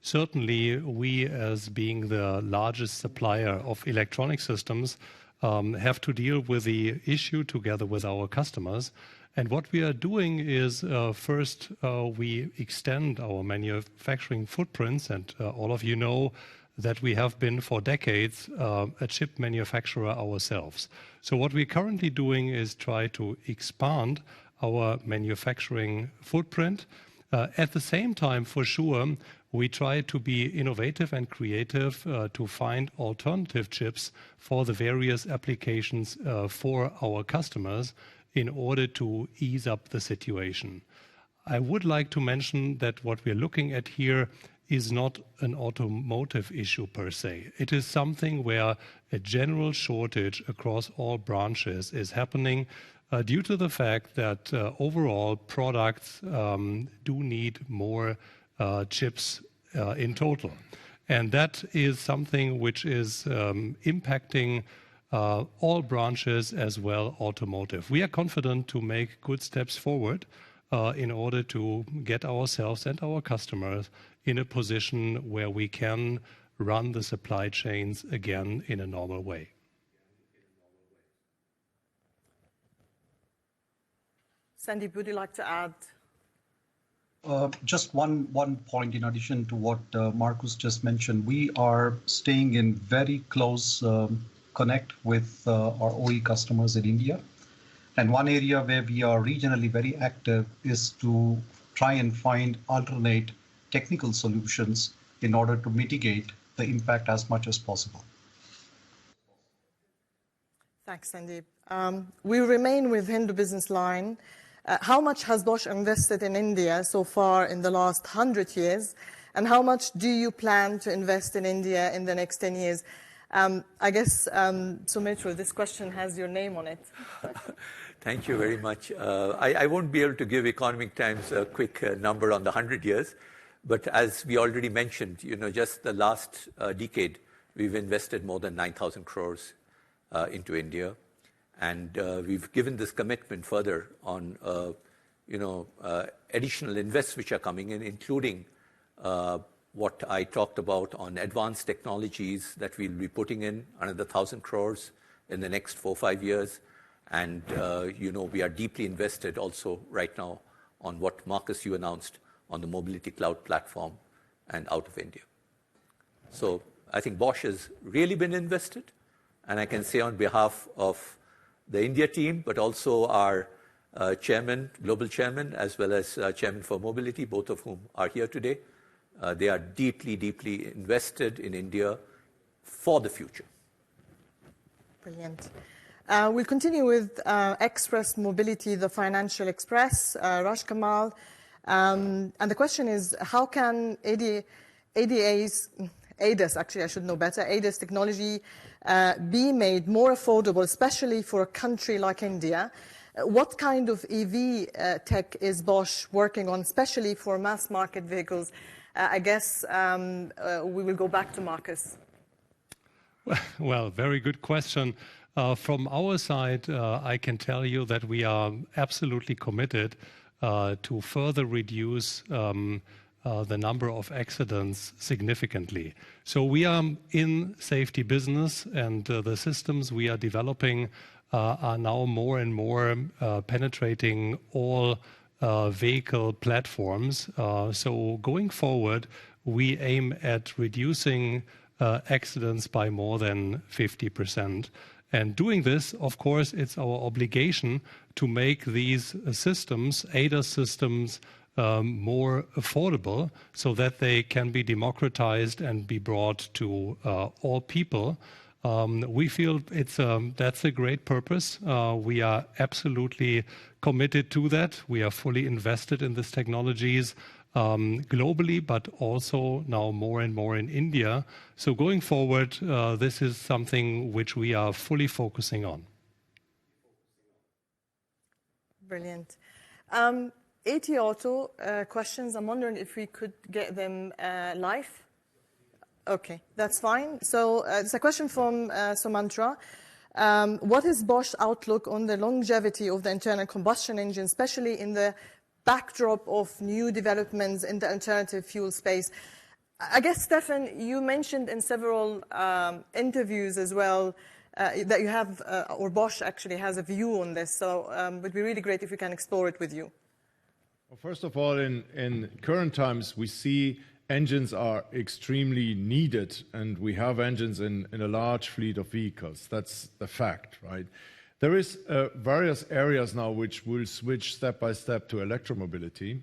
Certainly, we, as being the largest supplier of electronic systems, have to deal with the issue together with our customers. And what we are doing is, first, we extend our manufacturing footprints, and all of you know that we have been for decades a chip manufacturer ourselves. So what we're currently doing is try to expand our manufacturing footprint. At the same time, for sure, we try to be innovative and creative to find alternative chips for the various applications for our customers in order to ease up the situation. I would like to mention that what we're looking at here is not an automotive issue per se. It is something where a general shortage across all branches is happening due to the fact that overall products do need more chips in total. And that is something which is impacting all branches as well automotive. We are confident to make good steps forward in order to get ourselves and our customers in a position where we can run the supply chains again in a normal way. Sandeep, would you like to add? Just one point in addition to what Marcus just mentioned. We are staying in very close connect with our OE customers in India. And one area where we are regionally very active is to try and find alternate technical solutions in order to mitigate the impact as much as possible. Thanks, Sandeep. We remain with Hindu Business Line. How much has Bosch invested in India so far in the last 100 years? And how much do you plan to invest in India in the next 10 years? I guess, Sumitro, this question has your name on it. Thank you very much. I won't be able to give Economic Times a quick number on the 100 years, but as we already mentioned, just the last decade, we've invested more than 9,000 crores into India. And we've given this commitment further on, additional invests which are coming in, including what I talked about on advanced technologies that we'll be putting in, another 1,000 crores in the next 4 or 5 years, And we are deeply invested also right now on what, Marcus, you announced on the mobility cloud platform and out of India. So I think Bosch has really been invested, and I can say on behalf of the India team, but also our chairman, global chairman, as well as chairman for mobility, both of whom are here today, they are deeply, deeply invested in India for the future. Brilliant. We'll continue with Express Mobility, the Financial Express, Raj Kamal. And the question is, how can ADAS, actually I should know better, ADAS technology be made more affordable, especially for a country like India? What kind of EV tech is Bosch working on, especially for mass market vehicles? I guess we will go back to Marcus. Well, very good question. From our side, I can tell you that we are absolutely committed to further reduce the number of accidents significantly. So we are in safety business, and the systems we are developing are now more and more penetrating all vehicle platforms. So going forward, we aim at reducing accidents by more than 50%. And doing this, of course, it's our obligation to make these systems, ADAS systems, more affordable so that they can be democratized and be brought to all people. We feel that's a great purpose. We are absolutely committed to that. We are fully invested in these technologies globally, but also now more and more in India. So going forward, this is something which we are fully focusing on. Brilliant. AT Auto questions, I'm wondering if we could get them live. Okay, that's fine. So it's a question from Sumantra. What is Bosch's outlook on the longevity of the internal combustion engine, especially in the backdrop of new developments in the alternative fuel space? I guess, Stefan, you mentioned in several interviews as well that you have, or Bosch actually has a view on this. So it would be really great if we can explore it with you. Well, first of all, in current times, we see engines are extremely needed, and we have engines in a large fleet of vehicles. That's the fact, right? There is various areas now which will switch step by step to electromobility,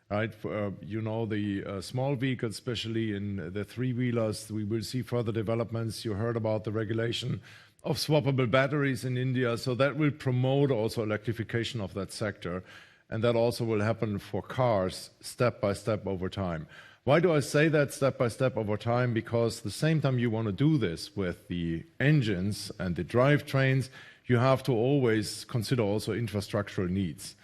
right? The small vehicles, especially in the three-wheelers, we will see further developments. You heard about the regulation of swappable batteries in India, so that will promote also electrification of that sector, and that also will happen for cars step by step over time. Why do I say that step by step over time? Because the same time you want to do this with the engines and the drivetrains, you have to always consider also infrastructural needs.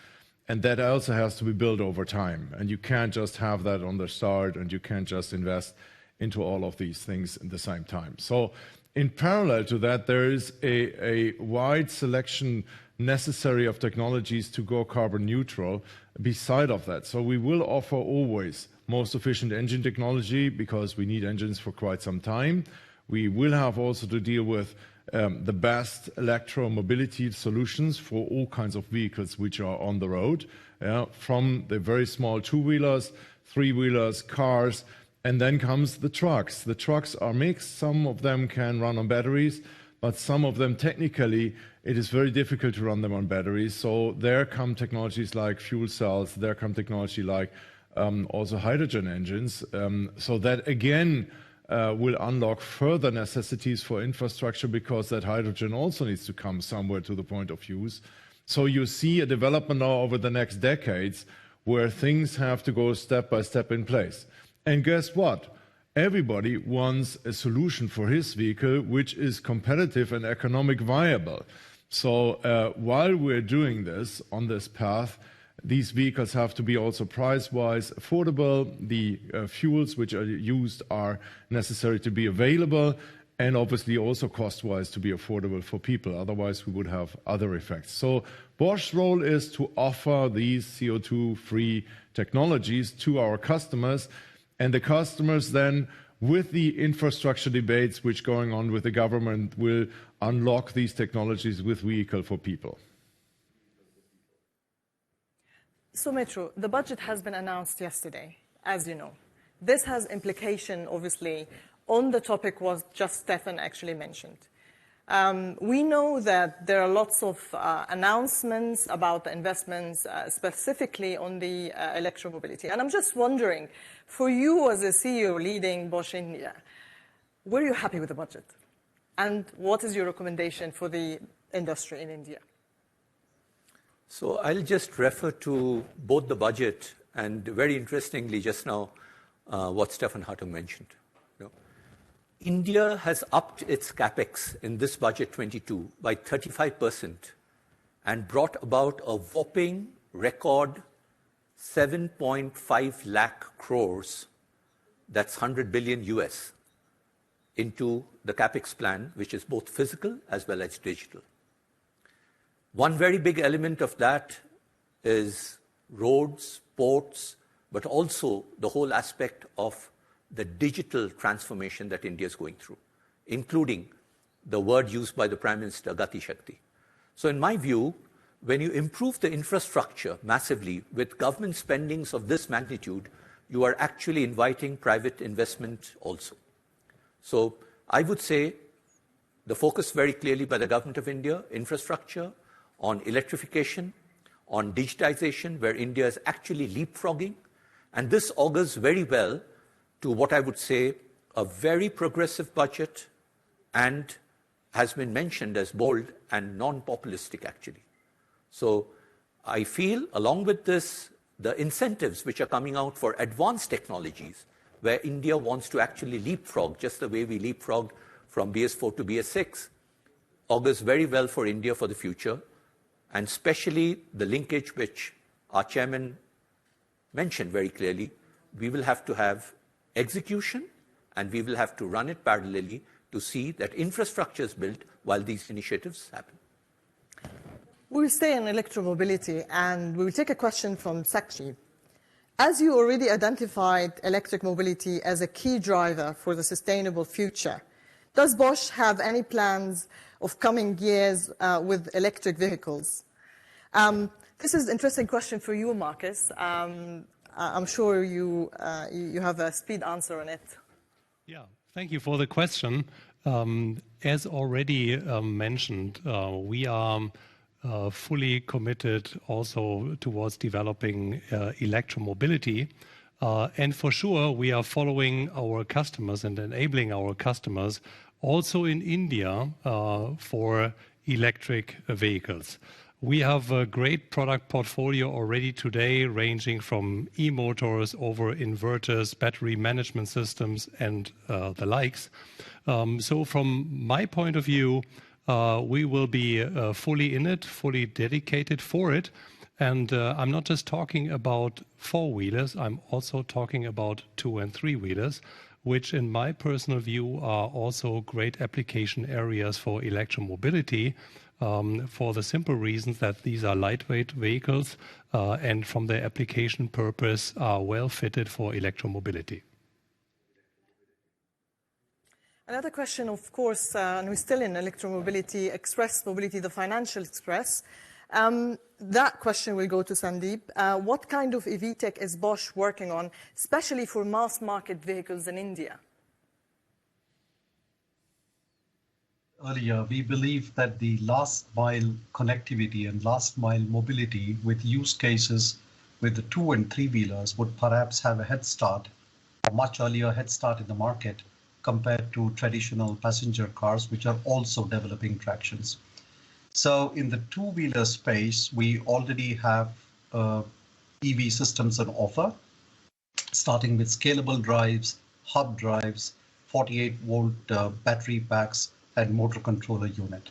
And that also has to be built over time. And you can't just have that on the start, and you can't just invest into all of these things at the same time. So in parallel to that, there is a wide selection necessary of technologies to go carbon neutral beside of that. So we will offer always most efficient engine technology because we need engines for quite some time. We will have also to deal with the best electromobility solutions for all kinds of vehicles which are on the road, from the very small two-wheelers, three-wheelers, cars, and then comes the trucks. The trucks are mixed. Some of them can run on batteries, but some of them technically it is very difficult to run them on batteries. So there come technologies like fuel cells, there come technology like also hydrogen engines. So that again will unlock further necessities for infrastructure because that hydrogen also needs to come somewhere to the point of use. So you see a development now over the next decades where things have to go step by step in place. And guess what? Everybody wants a solution for his vehicle which is competitive and economic viable. So while we're doing this on this path, these vehicles have to be also price-wise affordable. The fuels which are used are necessary to be available, and obviously also cost-wise to be affordable for people. Otherwise, we would have other effects. So Bosch's role is to offer these CO2-free technologies to our customers, and the customers then, with the infrastructure debates which are going on with the government, will unlock these technologies with Vehicle for People. So, Metro, the budget has been announced yesterday, as you know. This has implication, obviously, on the topic was just Stefan actually mentioned. We know that there are lots of announcements about the investments, specifically on the electromobility. And I'm just wondering, for you as a CEO leading Bosch India, were you happy with the budget? And what is your recommendation for the industry in India? So I'll just refer to both the budget and, very interestingly, just now, what Stefan Hartung mentioned. India has upped its capex in this budget 22 by 35% and brought about a whopping record 7.5 lakh crores, that's 100 billion US, into the capex plan, which is both physical as well as digital. One very big element of that is roads, ports, but also the whole aspect of the digital transformation that India is going through, including the word used by the Prime Minister, Gati Shakti. So in my view, when you improve the infrastructure massively with government spendings of this magnitude, you are actually inviting private investment also. So I would say the focus very clearly by the Government of India, infrastructure, on electrification, on digitization, where India is actually leapfrogging. And this augurs very well to what I would say a very progressive budget and has been mentioned as bold and non-populistic actually. So I feel along with this, the incentives which are coming out for advanced technologies where India wants to actually leapfrog, just the way we leapfrogged from BS4 to BS6, augurs very well for India for the future, and especially the linkage which our chairman mentioned very clearly. We will have to have execution, and we will have to run it parallelly to see that infrastructure is built while these initiatives happen. We'll stay on electromobility, and we will take a question from Sakshi. As you already identified electric mobility as a key driver for the sustainable future, does Bosch have any plans of coming years with electric vehicles? This is an interesting question for you, Marcus. I'm sure you have a speed answer on it. Yeah, thank you for the question. As already mentioned, we are fully committed also towards developing electromobility. And for sure, we are following our customers and enabling our customers also in India for electric vehicles. We have a great product portfolio already today, ranging from e-motors over inverters, battery management systems, and the likes. So from my point of view, we will be fully in it, fully dedicated for it. And I'm not just talking about four-wheelers, I'm also talking about two- and three-wheelers, which in my personal view are also great application areas for electromobility, for the simple reasons that these are lightweight vehicles and from their application purpose are well fitted for electromobility. Another question, of course, and we're still in electromobility, express mobility, the financial express. That question will go to Sandeep. What kind of EV tech is Bosch working on, especially for mass market vehicles in India? Earlier, we believe that the last mile connectivity and last mile mobility with use cases with the two- and three-wheelers would perhaps have a head start, a much earlier head start in the market compared to traditional passenger cars, which are also developing tractions. So in the two-wheeler space, we already have EV systems on offer, starting with scalable drives, hub drives, 48-volt battery packs, and motor controller unit.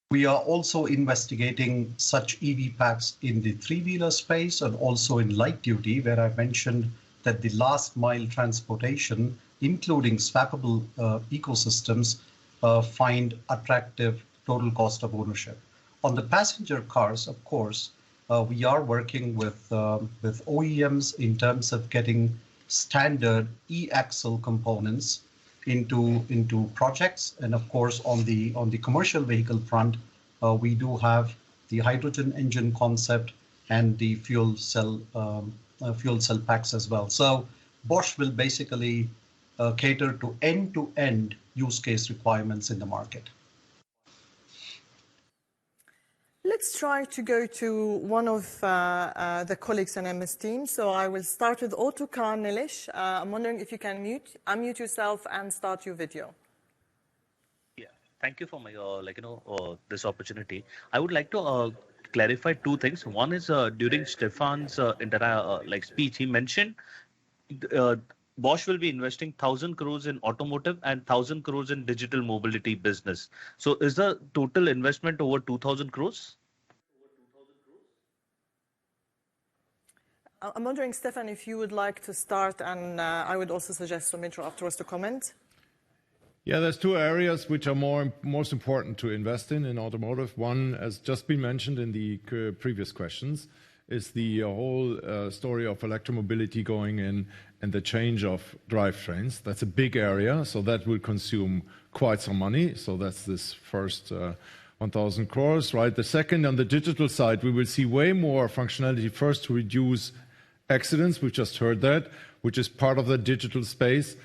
We are also investigating such EV packs in the three-wheeler space and also in light duty, where I mentioned that the last mile transportation, including swappable ecosystems, find attractive total cost of ownership. On the passenger cars, of course, we are working with OEMs in terms of getting standard e-axle components into projects, and of course on the commercial vehicle front, we do have the hydrogen engine concept and the fuel cell packs as well. So Bosch will basically cater to end-to-end use case requirements in the market. Let's try to go to one of the colleagues in MS team. So I will start with Ottokar Nilish. I'm wondering if you can unmute yourself and start your video. Yeah, thank you for my this opportunity. I would like to clarify two things. One is during Stefan's speech, he mentioned Bosch will be investing 1,000 crores in automotive and 1,000 crores in digital mobility business. So is the total investment over 2,000 crores? I'm wondering, Stefan, if you would like to start, and I would also suggest Soumitra afterwards to comment. Yeah, there's two areas which are most important to invest in automotive. One, has just been mentioned in the previous questions, is the whole story of electromobility going in and the change of drivetrains. That's a big area, so that will consume quite some money. So that's this first 1,000 crores, right? The second, on the digital side, we will see way more functionality first to reduce accidents. We just heard that, which is part of the digital space.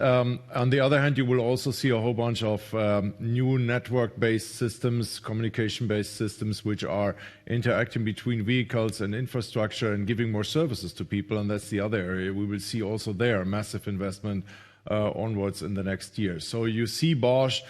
On the other hand, you will also see a whole bunch of new network-based systems, communication-based systems, which are interacting between vehicles and infrastructure and giving more services to people. And that's the other area. We will see also there massive investment onwards in the next year. So you see Bosch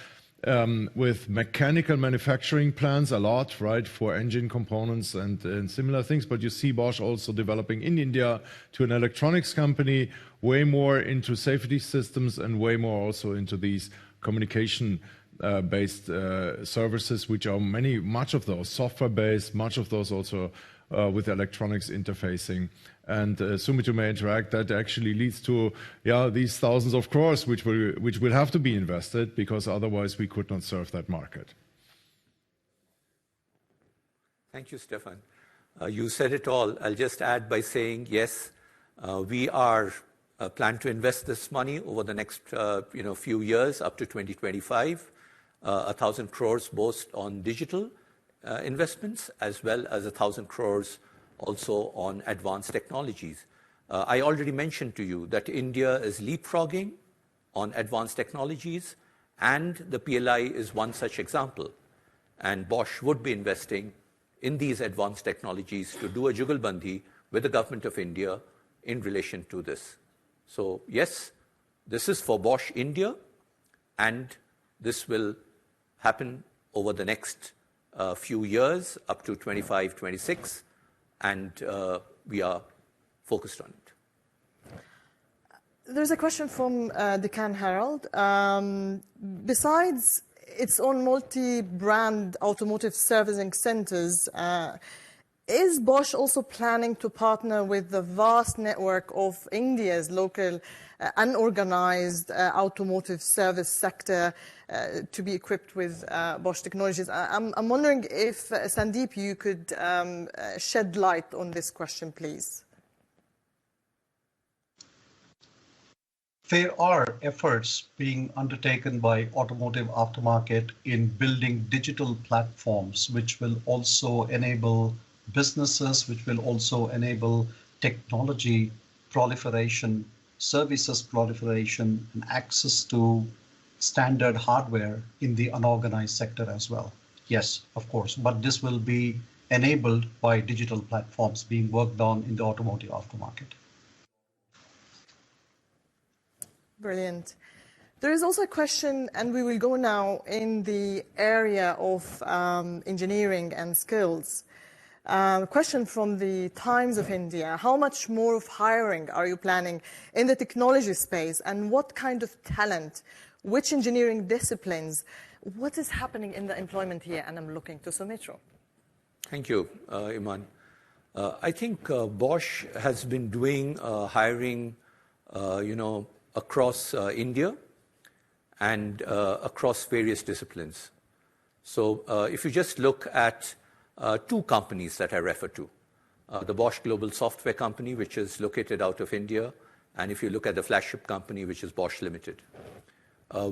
with mechanical manufacturing plans a lot, right, for engine components and similar things. But you see Bosch also developing in India to an electronics company, way more into safety systems and way more also into these communication-based services, which are much of those software-based, much of those also with electronics interfacing. And Soumitra may interact. That actually leads to these thousands of crores which will have to be invested, because otherwise we could not serve that market. Thank you, Stefan. You said it all. I'll just add by saying, yes, we are plan to invest this money over the next few years up to 2025, 1,000 crores both on digital investments as well as 1,000 crores also on advanced technologies. I already mentioned to you that India is leapfrogging on advanced technologies, and the PLI is one such example. And Bosch would be investing in these advanced technologies to do a jugalbandi with the government of India in relation to this. So yes, this is for Bosch India, and this will happen over the next few years up to 25, 26, and we are focused on it. There's a question from Deccan Herald. Besides its own multi-brand automotive servicing centers, is Bosch also planning to partner with the vast network of India's local unorganized automotive service sector to be equipped with Bosch technologies? I'm wondering if, Sandeep, you could shed light on this question, please. There are efforts being undertaken by automotive aftermarket in building digital platforms, which will also enable businesses, which will also enable technology proliferation, services proliferation, and access to standard hardware in the unorganized sector as well. Yes, of course, but this will be enabled by digital platforms being worked on in the automotive aftermarket. Brilliant. There is also a question, and we will go now in the area of engineering and skills. Question from the Times of India. How much more of hiring are you planning in the technology space, and what kind of talent, which engineering disciplines, what is happening in the employment here? And I'm looking to Soumitra. Thank you, Iman. I think Bosch has been doing hiring, across India and across various disciplines. So if you just look at two companies that I refer to, the Bosch Global Software Company, which is located out of India, and if you look at the flagship company, which is Bosch Limited.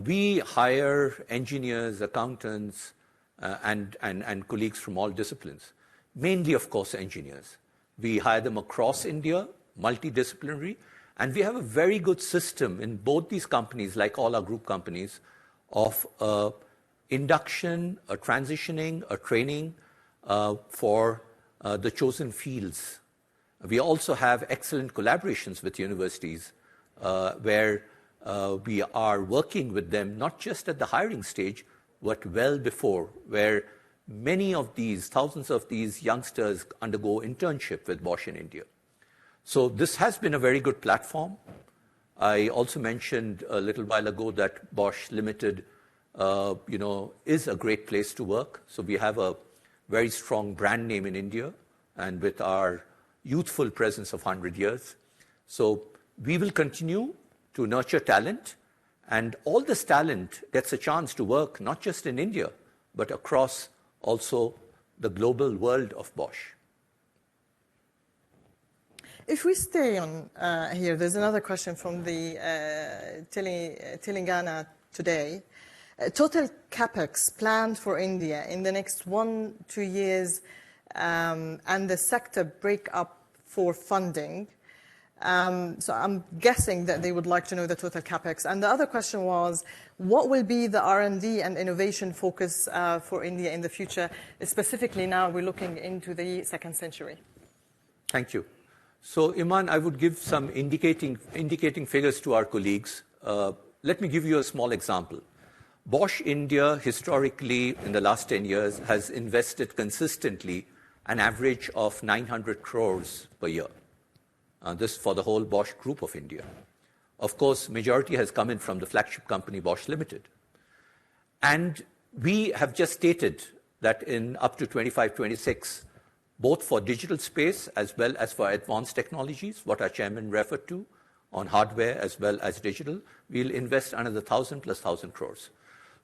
We hire engineers, accountants, and colleagues from all disciplines, mainly, of course, engineers. We hire them across India, multidisciplinary, and we have a very good system in both these companies, like all our group companies, of induction, a transitioning, a training for the chosen fields. We also have excellent collaborations with universities where we are working with them, not just at the hiring stage, but well before, where many of these, thousands of these youngsters undergo internship with Bosch in India. So this has been a very good platform. I also mentioned a little while ago that Bosch Limited, is a great place to work. So we have a very strong brand name in India, and with our youthful presence of 100 years. So we will continue to nurture talent, and all this talent gets a chance to work not just in India, but across also the global world of Bosch. If we stay on here, there's another question from the Telangana today. Total capex planned for India in the next 1-2 years, and the sector breakup for funding. So I'm guessing that they would like to know the total capex. And the other question was, what will be the R&D and innovation focus for India in the future? Specifically now we're looking into the second century. Thank you. So Iman, I would give some indicating figures to our colleagues. Let me give you a small example. Bosch India, historically, in the last 10 years, has invested consistently an average of 900 crores per year. This for the whole Bosch Group of India. Of course, majority has come in from the flagship company, Bosch Limited. And we have just stated that in up to 25-26, both for digital space as well as for advanced technologies, what our chairman referred to, on hardware as well as digital, we'll invest another 1,000 plus 1,000 crores.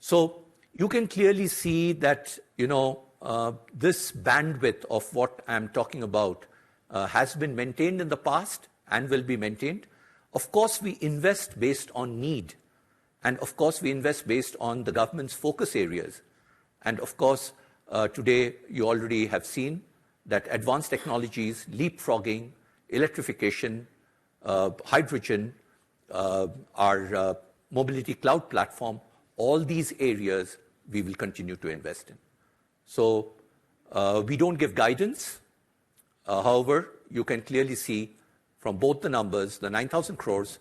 So you can clearly see that, this bandwidth of what I'm talking about has been maintained in the past and will be maintained. Of course, we invest based on need. And of course, we invest based on the government's focus areas. And of course, today you already have seen that advanced technologies, leapfrogging, electrification, hydrogen, our mobility cloud platform, all these areas we will continue to invest in. So we don't give guidance. However, you can clearly see from both the numbers, the 9,000 crores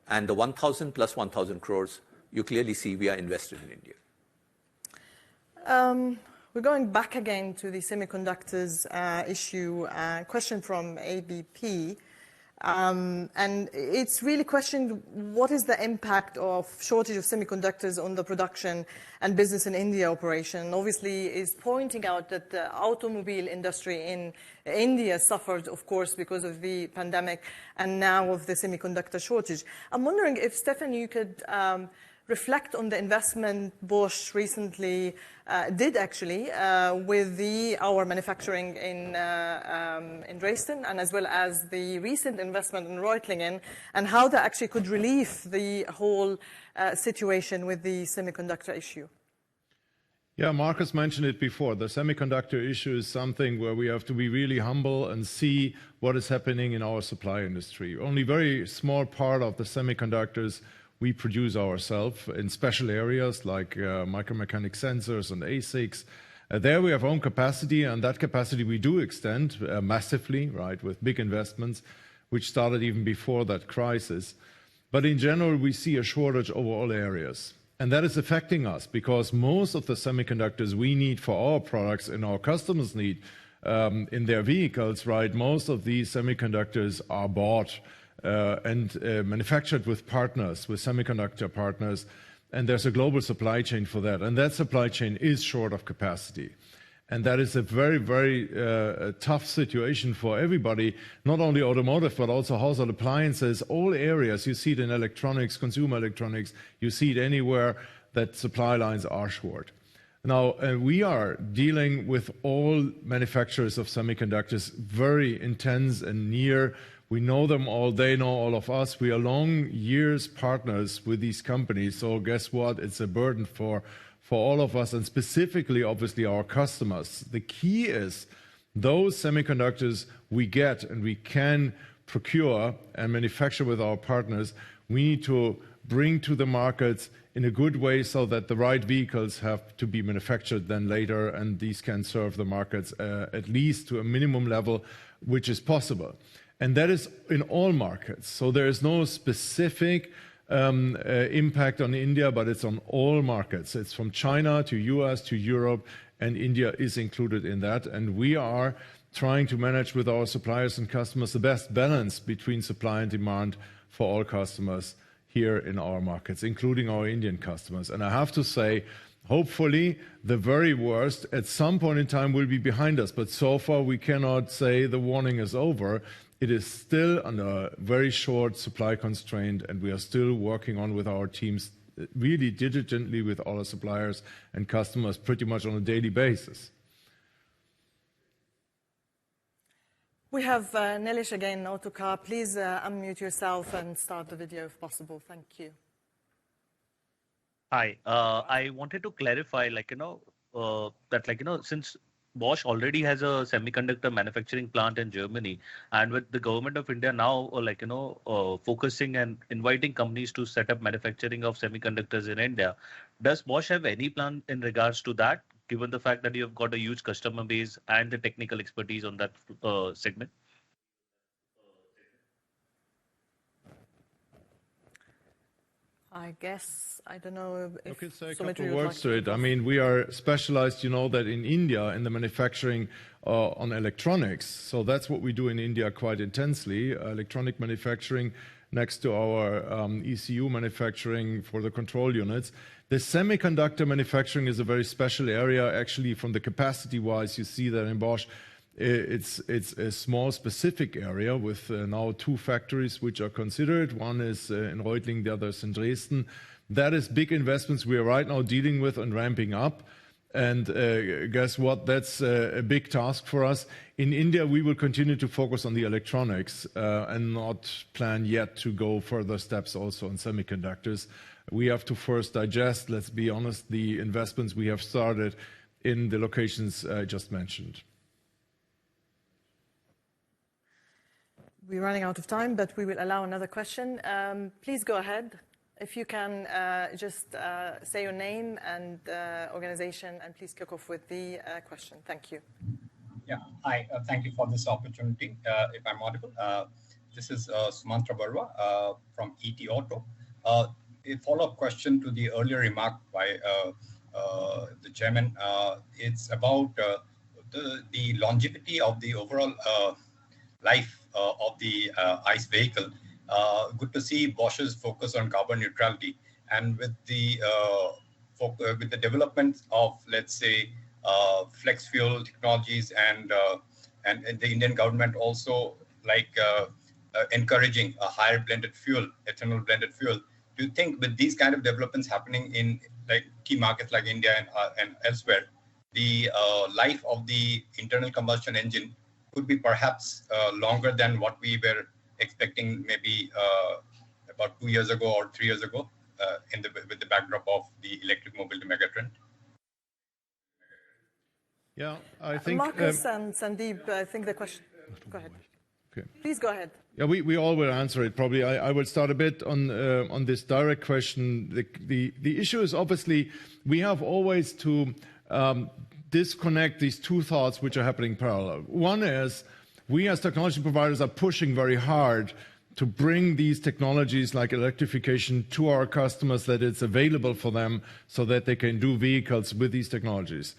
and the 1,000 plus 1,000 crores, you clearly see we are invested in India. We're going back again to the semiconductors issue. Question from ABP. And it's really questioned what is the impact of shortage of semiconductors on the production and business in India operation. Obviously, is pointing out that the automobile industry in India suffered, of course, because of the pandemic and now of the semiconductor shortage. I'm wondering if, Stefan, you could reflect on the investment Bosch recently did actually with our manufacturing in Dresden, and as well as the recent investment in Reutlingen, and how that actually could relieve the whole situation with the semiconductor issue. Yeah, Marcus mentioned it before. The semiconductor issue is something where we have to be really humble and see what is happening in our supply industry. Only very small part of the semiconductors we produce ourselves in special areas like micromechanic sensors and ASICs. There we have own capacity, and that capacity we do extend massively, right, with big investments, which started even before that crisis. But in general, we see a shortage over all areas. And that is affecting us because most of the semiconductors we need for our products and our customers need in their vehicles, right, most of these semiconductors are bought and manufactured with partners, with semiconductor partners, and there's a global supply chain for that. And that supply chain is short of capacity. And that is a very, very tough situation for everybody, not only automotive, but also household appliances, all areas. You see it in electronics, consumer electronics, you see it anywhere that supply lines are short. Now, we are dealing with all manufacturers of semiconductors very intense and near. We know them all, they know all of us. We are long years partners with these companies. So guess what? It's a burden for all of us, and specifically, obviously, our customers. The key is Those semiconductors we get and we can procure and manufacture with our partners, we need to bring to the markets in a good way so that the right vehicles have to be manufactured then later, and these can serve the markets at least to a minimum level which is possible. And that is in all markets. So there is no specific impact on India, but it's on all markets. It's from China to US to Europe, and India is included in that. And we are trying to manage with our suppliers and customers the best balance between supply and demand for all customers here in our markets, including our Indian customers. And I have to say, hopefully, the very worst at some point in time will be behind us. But so far, we cannot say the warning is over. It is still under a very short supply constraint, and we are still working on with our teams really diligently with all our suppliers and customers pretty much on a daily basis. We have Nilesh again, Autocar. Please unmute yourself and start the video if possible. Thank you. Hi, I wanted to clarify, that, since Bosch already has a semiconductor manufacturing plant in Germany, and with the government of India now, focusing and inviting companies to set up manufacturing of semiconductors in India, does Bosch have any plan in regards to that, given the fact that you have got a huge customer base and the technical expertise on that segment? I guess, I don't know if... Okay, say a couple of words to it. I mean, we are specialized, you know, that in India, in the manufacturing on electronics. So that's what we do in India quite intensely, electronic manufacturing next to our ECU manufacturing for the control units. The semiconductor manufacturing is a very special area. Actually, from the capacity-wise, you see that in Bosch, it's a small specific area with now 2 factories which are considered. One is in Reutlingen, the other is in Dresden. That is big investments we are right now dealing with and ramping up. And guess what? That's a big task for us. In India, we will continue to focus on the electronics and not plan yet to go further steps also on semiconductors. We have to first digest, let's be honest, the investments we have started in the locations I just mentioned. We're running out of time, but we will allow another question. Please go ahead. If you can just say your name and organization, and please kick off with the question. Thank you. Yeah, hi. Thank you for this opportunity. If I'm audible, this is Sumantra Barwa from ET Auto. A follow-up question to the earlier remark by the chairman. It's about the longevity of the overall life of the ICE vehicle. Good to see Bosch's focus on carbon neutrality, and with the development of, let's say, flex fuel technologies and the Indian government also encouraging a higher blended fuel, ethanol blended fuel. Do you think with these kind of developments happening in key markets like India and elsewhere, the life of the internal combustion engine could be perhaps longer than what we were expecting maybe about 2 years ago or 3 years ago with the backdrop of the electric mobility megatrend? Yeah, I think... Marcus and Sandeep, I think the question... Go ahead. Okay. Please go ahead. Yeah, we all will answer it probably. I will start a bit on this direct question. The issue is obviously we have always to disconnect these 2 thoughts which are happening parallel. One is we as technology providers are pushing very hard to bring these technologies like electrification to our customers, that it's available for them so that they can do vehicles with these technologies.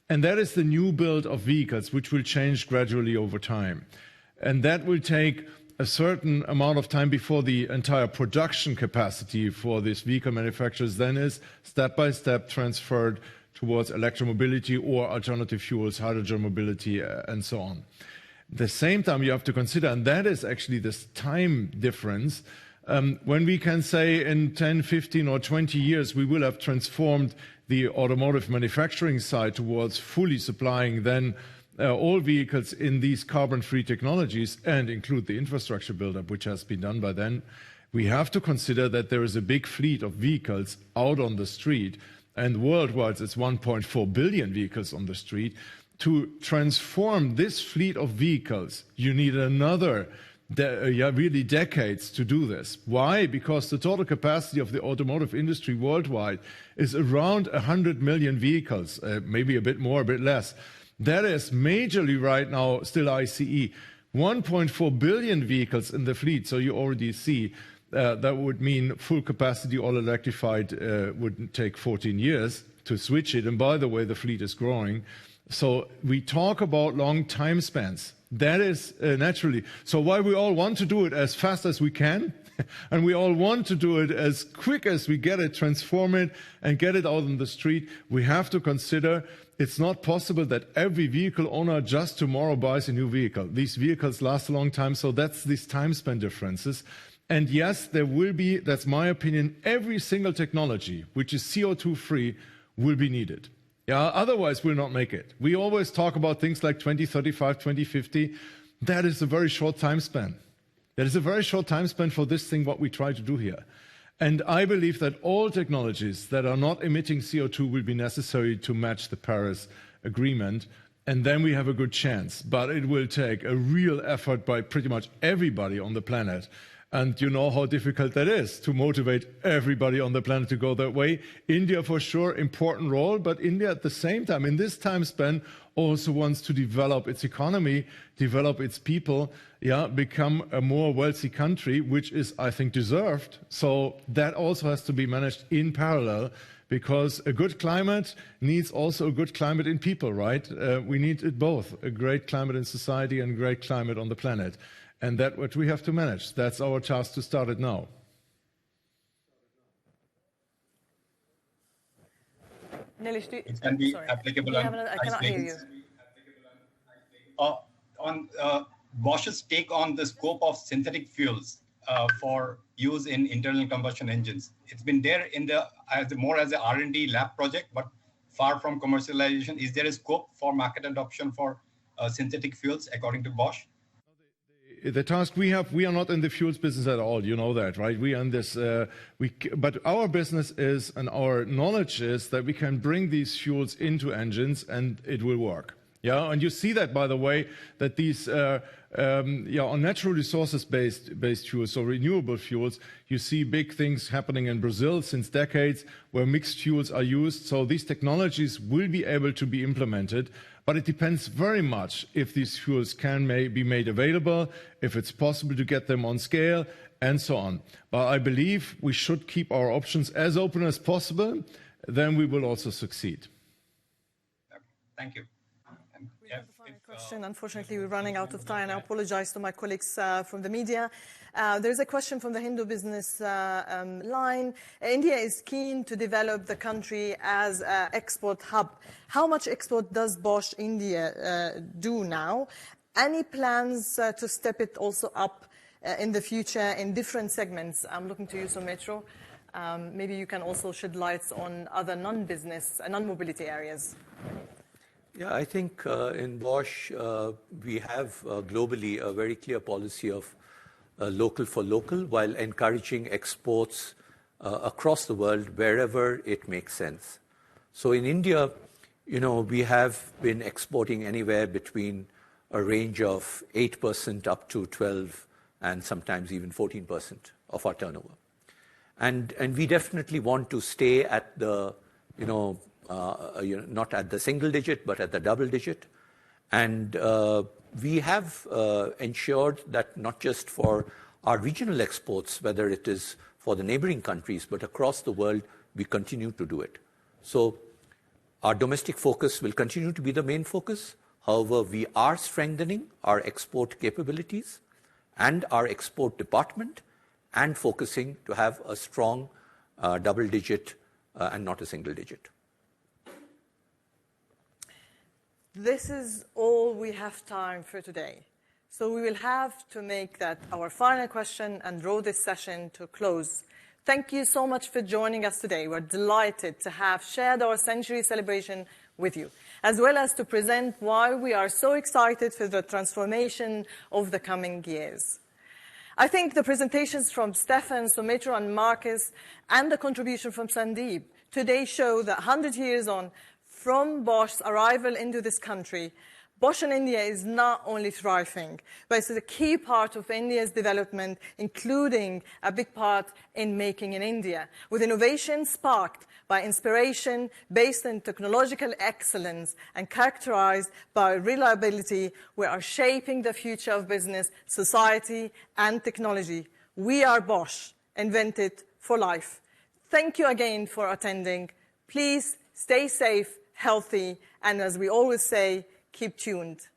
And that is the new build of vehicles, which will change gradually over time. And that will take a certain amount of time before the entire production capacity for these vehicle manufacturers then is step by step transferred towards electromobility or alternative fuels, hydrogen mobility, and so on. At the same time, you have to consider, and that is actually this time difference, when we can say in 10, 15 or 20 years, we will have transformed the automotive manufacturing side towards fully supplying then all vehicles in these carbon-free technologies and include the infrastructure buildup, which has been done by then. We have to consider that there is a big fleet of vehicles out on the street, and worldwide it's 1.4 billion vehicles on the street. to transform this fleet of vehicles, you need another really decades to do this. Why? Because the total capacity of the automotive industry worldwide is around 100 million vehicles, maybe a bit more, a bit less. That is majorly right now still ICE. 1.4 billion vehicles in the fleet, so you already see that would mean full capacity, all electrified, would take 14 years to switch it. And by the way, the fleet is growing. So we talk about long time spans. That is naturally. So while we all want to do it as fast as we can, and we all want to do it as quick as we get it, transform it, and get it out on the street, we have to consider it's not possible that every vehicle owner just tomorrow buys a new vehicle. These vehicles last a long time, so that's these time span differences. And yes, there will be, that's my opinion, every single technology which is CO2 free will be needed. Yeah, otherwise we'll not make it. We always talk about things like 2035, 2050. That is a very short time span. That is a very short time span for this thing, what we try to do here. And I believe that all technologies that are not emitting CO2 will be necessary to match the Paris Agreement. And then we have a good chance. But it will take a real effort by pretty much everybody on the planet. And you know how difficult that is to motivate everybody on the planet to go that way. India, for sure, important role, but India at the same time, in this time span, also wants to develop its economy, develop its people, become a more wealthy country, which is, I think, deserved. So that also has to be managed in parallel, because a good climate needs also a good climate in people, right? We need it both, a great climate in society and a great climate on the planet. And that's what we have to manage. That's our task to start it now. Nilesh, it can be applicable on I cannot hear you. On Bosch's take on the scope of synthetic fuels for use in internal combustion engines. It's been there in more as a R&D lab project, but far from commercialization. Is there a scope for market adoption for synthetic fuels according to Bosch? The task we have, we are not in the fuels business at all. You know that, right? We are in this, but our business is, and our knowledge is that we can bring these fuels into engines and it will work. Yeah, and you see that, by the way, that these on natural resources based fuels, so renewable fuels, you see big things happening in Brazil since decades where mixed fuels are used. So these technologies will be able to be implemented, but it depends very much if these fuels can be made available, if it's possible to get them on scale, and so on. But I believe we should keep our options as open as possible. Then we will also succeed. Thank you. We have the final question. Unfortunately, we're running out of time. I apologize to my colleagues from the media. There's a question from the Hindu business line. India is keen to develop the country as an export hub. How much export does Bosch India do now? Any plans to step it also up in the future in different segments? I'm looking to you, Soumetro. Maybe you can also shed lights on other non-business, non-mobility areas. Yeah, I think in Bosch, we have globally a very clear policy of local for local, while encouraging exports across the world wherever it makes sense. So in India, we have been exporting anywhere between a range of 8% up to 12 and sometimes even 14% of our turnover. And we definitely want to stay at the, not at the single digit, but at the double digit. And we have ensured that not just for our regional exports, whether it is for the neighboring countries, but across the world, we continue to do it. So our domestic focus will continue to be the main focus. However, we are strengthening our export capabilities and our export department and focusing to have a strong double digit and not a single digit. This is all we have time for today. So we will have to make that our final question and draw this session to a close. Thank you so much for joining us today. We're delighted to have shared our century celebration with you, as well as to present why we are so excited for the transformation of the coming years. I think the presentations from Stefan, Soumetro, and Marcus, and the contribution from Sandeep today show that 100 years on, from Bosch's arrival into this country, Bosch in India is not only thriving, but it's a key part of India's development, including a big part in Making in India, with innovation sparked by inspiration based on technological excellence and characterized by reliability. We are shaping the future of business, society, and technology. We are Bosch, invented for life. Thank you again for attending. Please stay safe, healthy, and as we always say, keep tuned.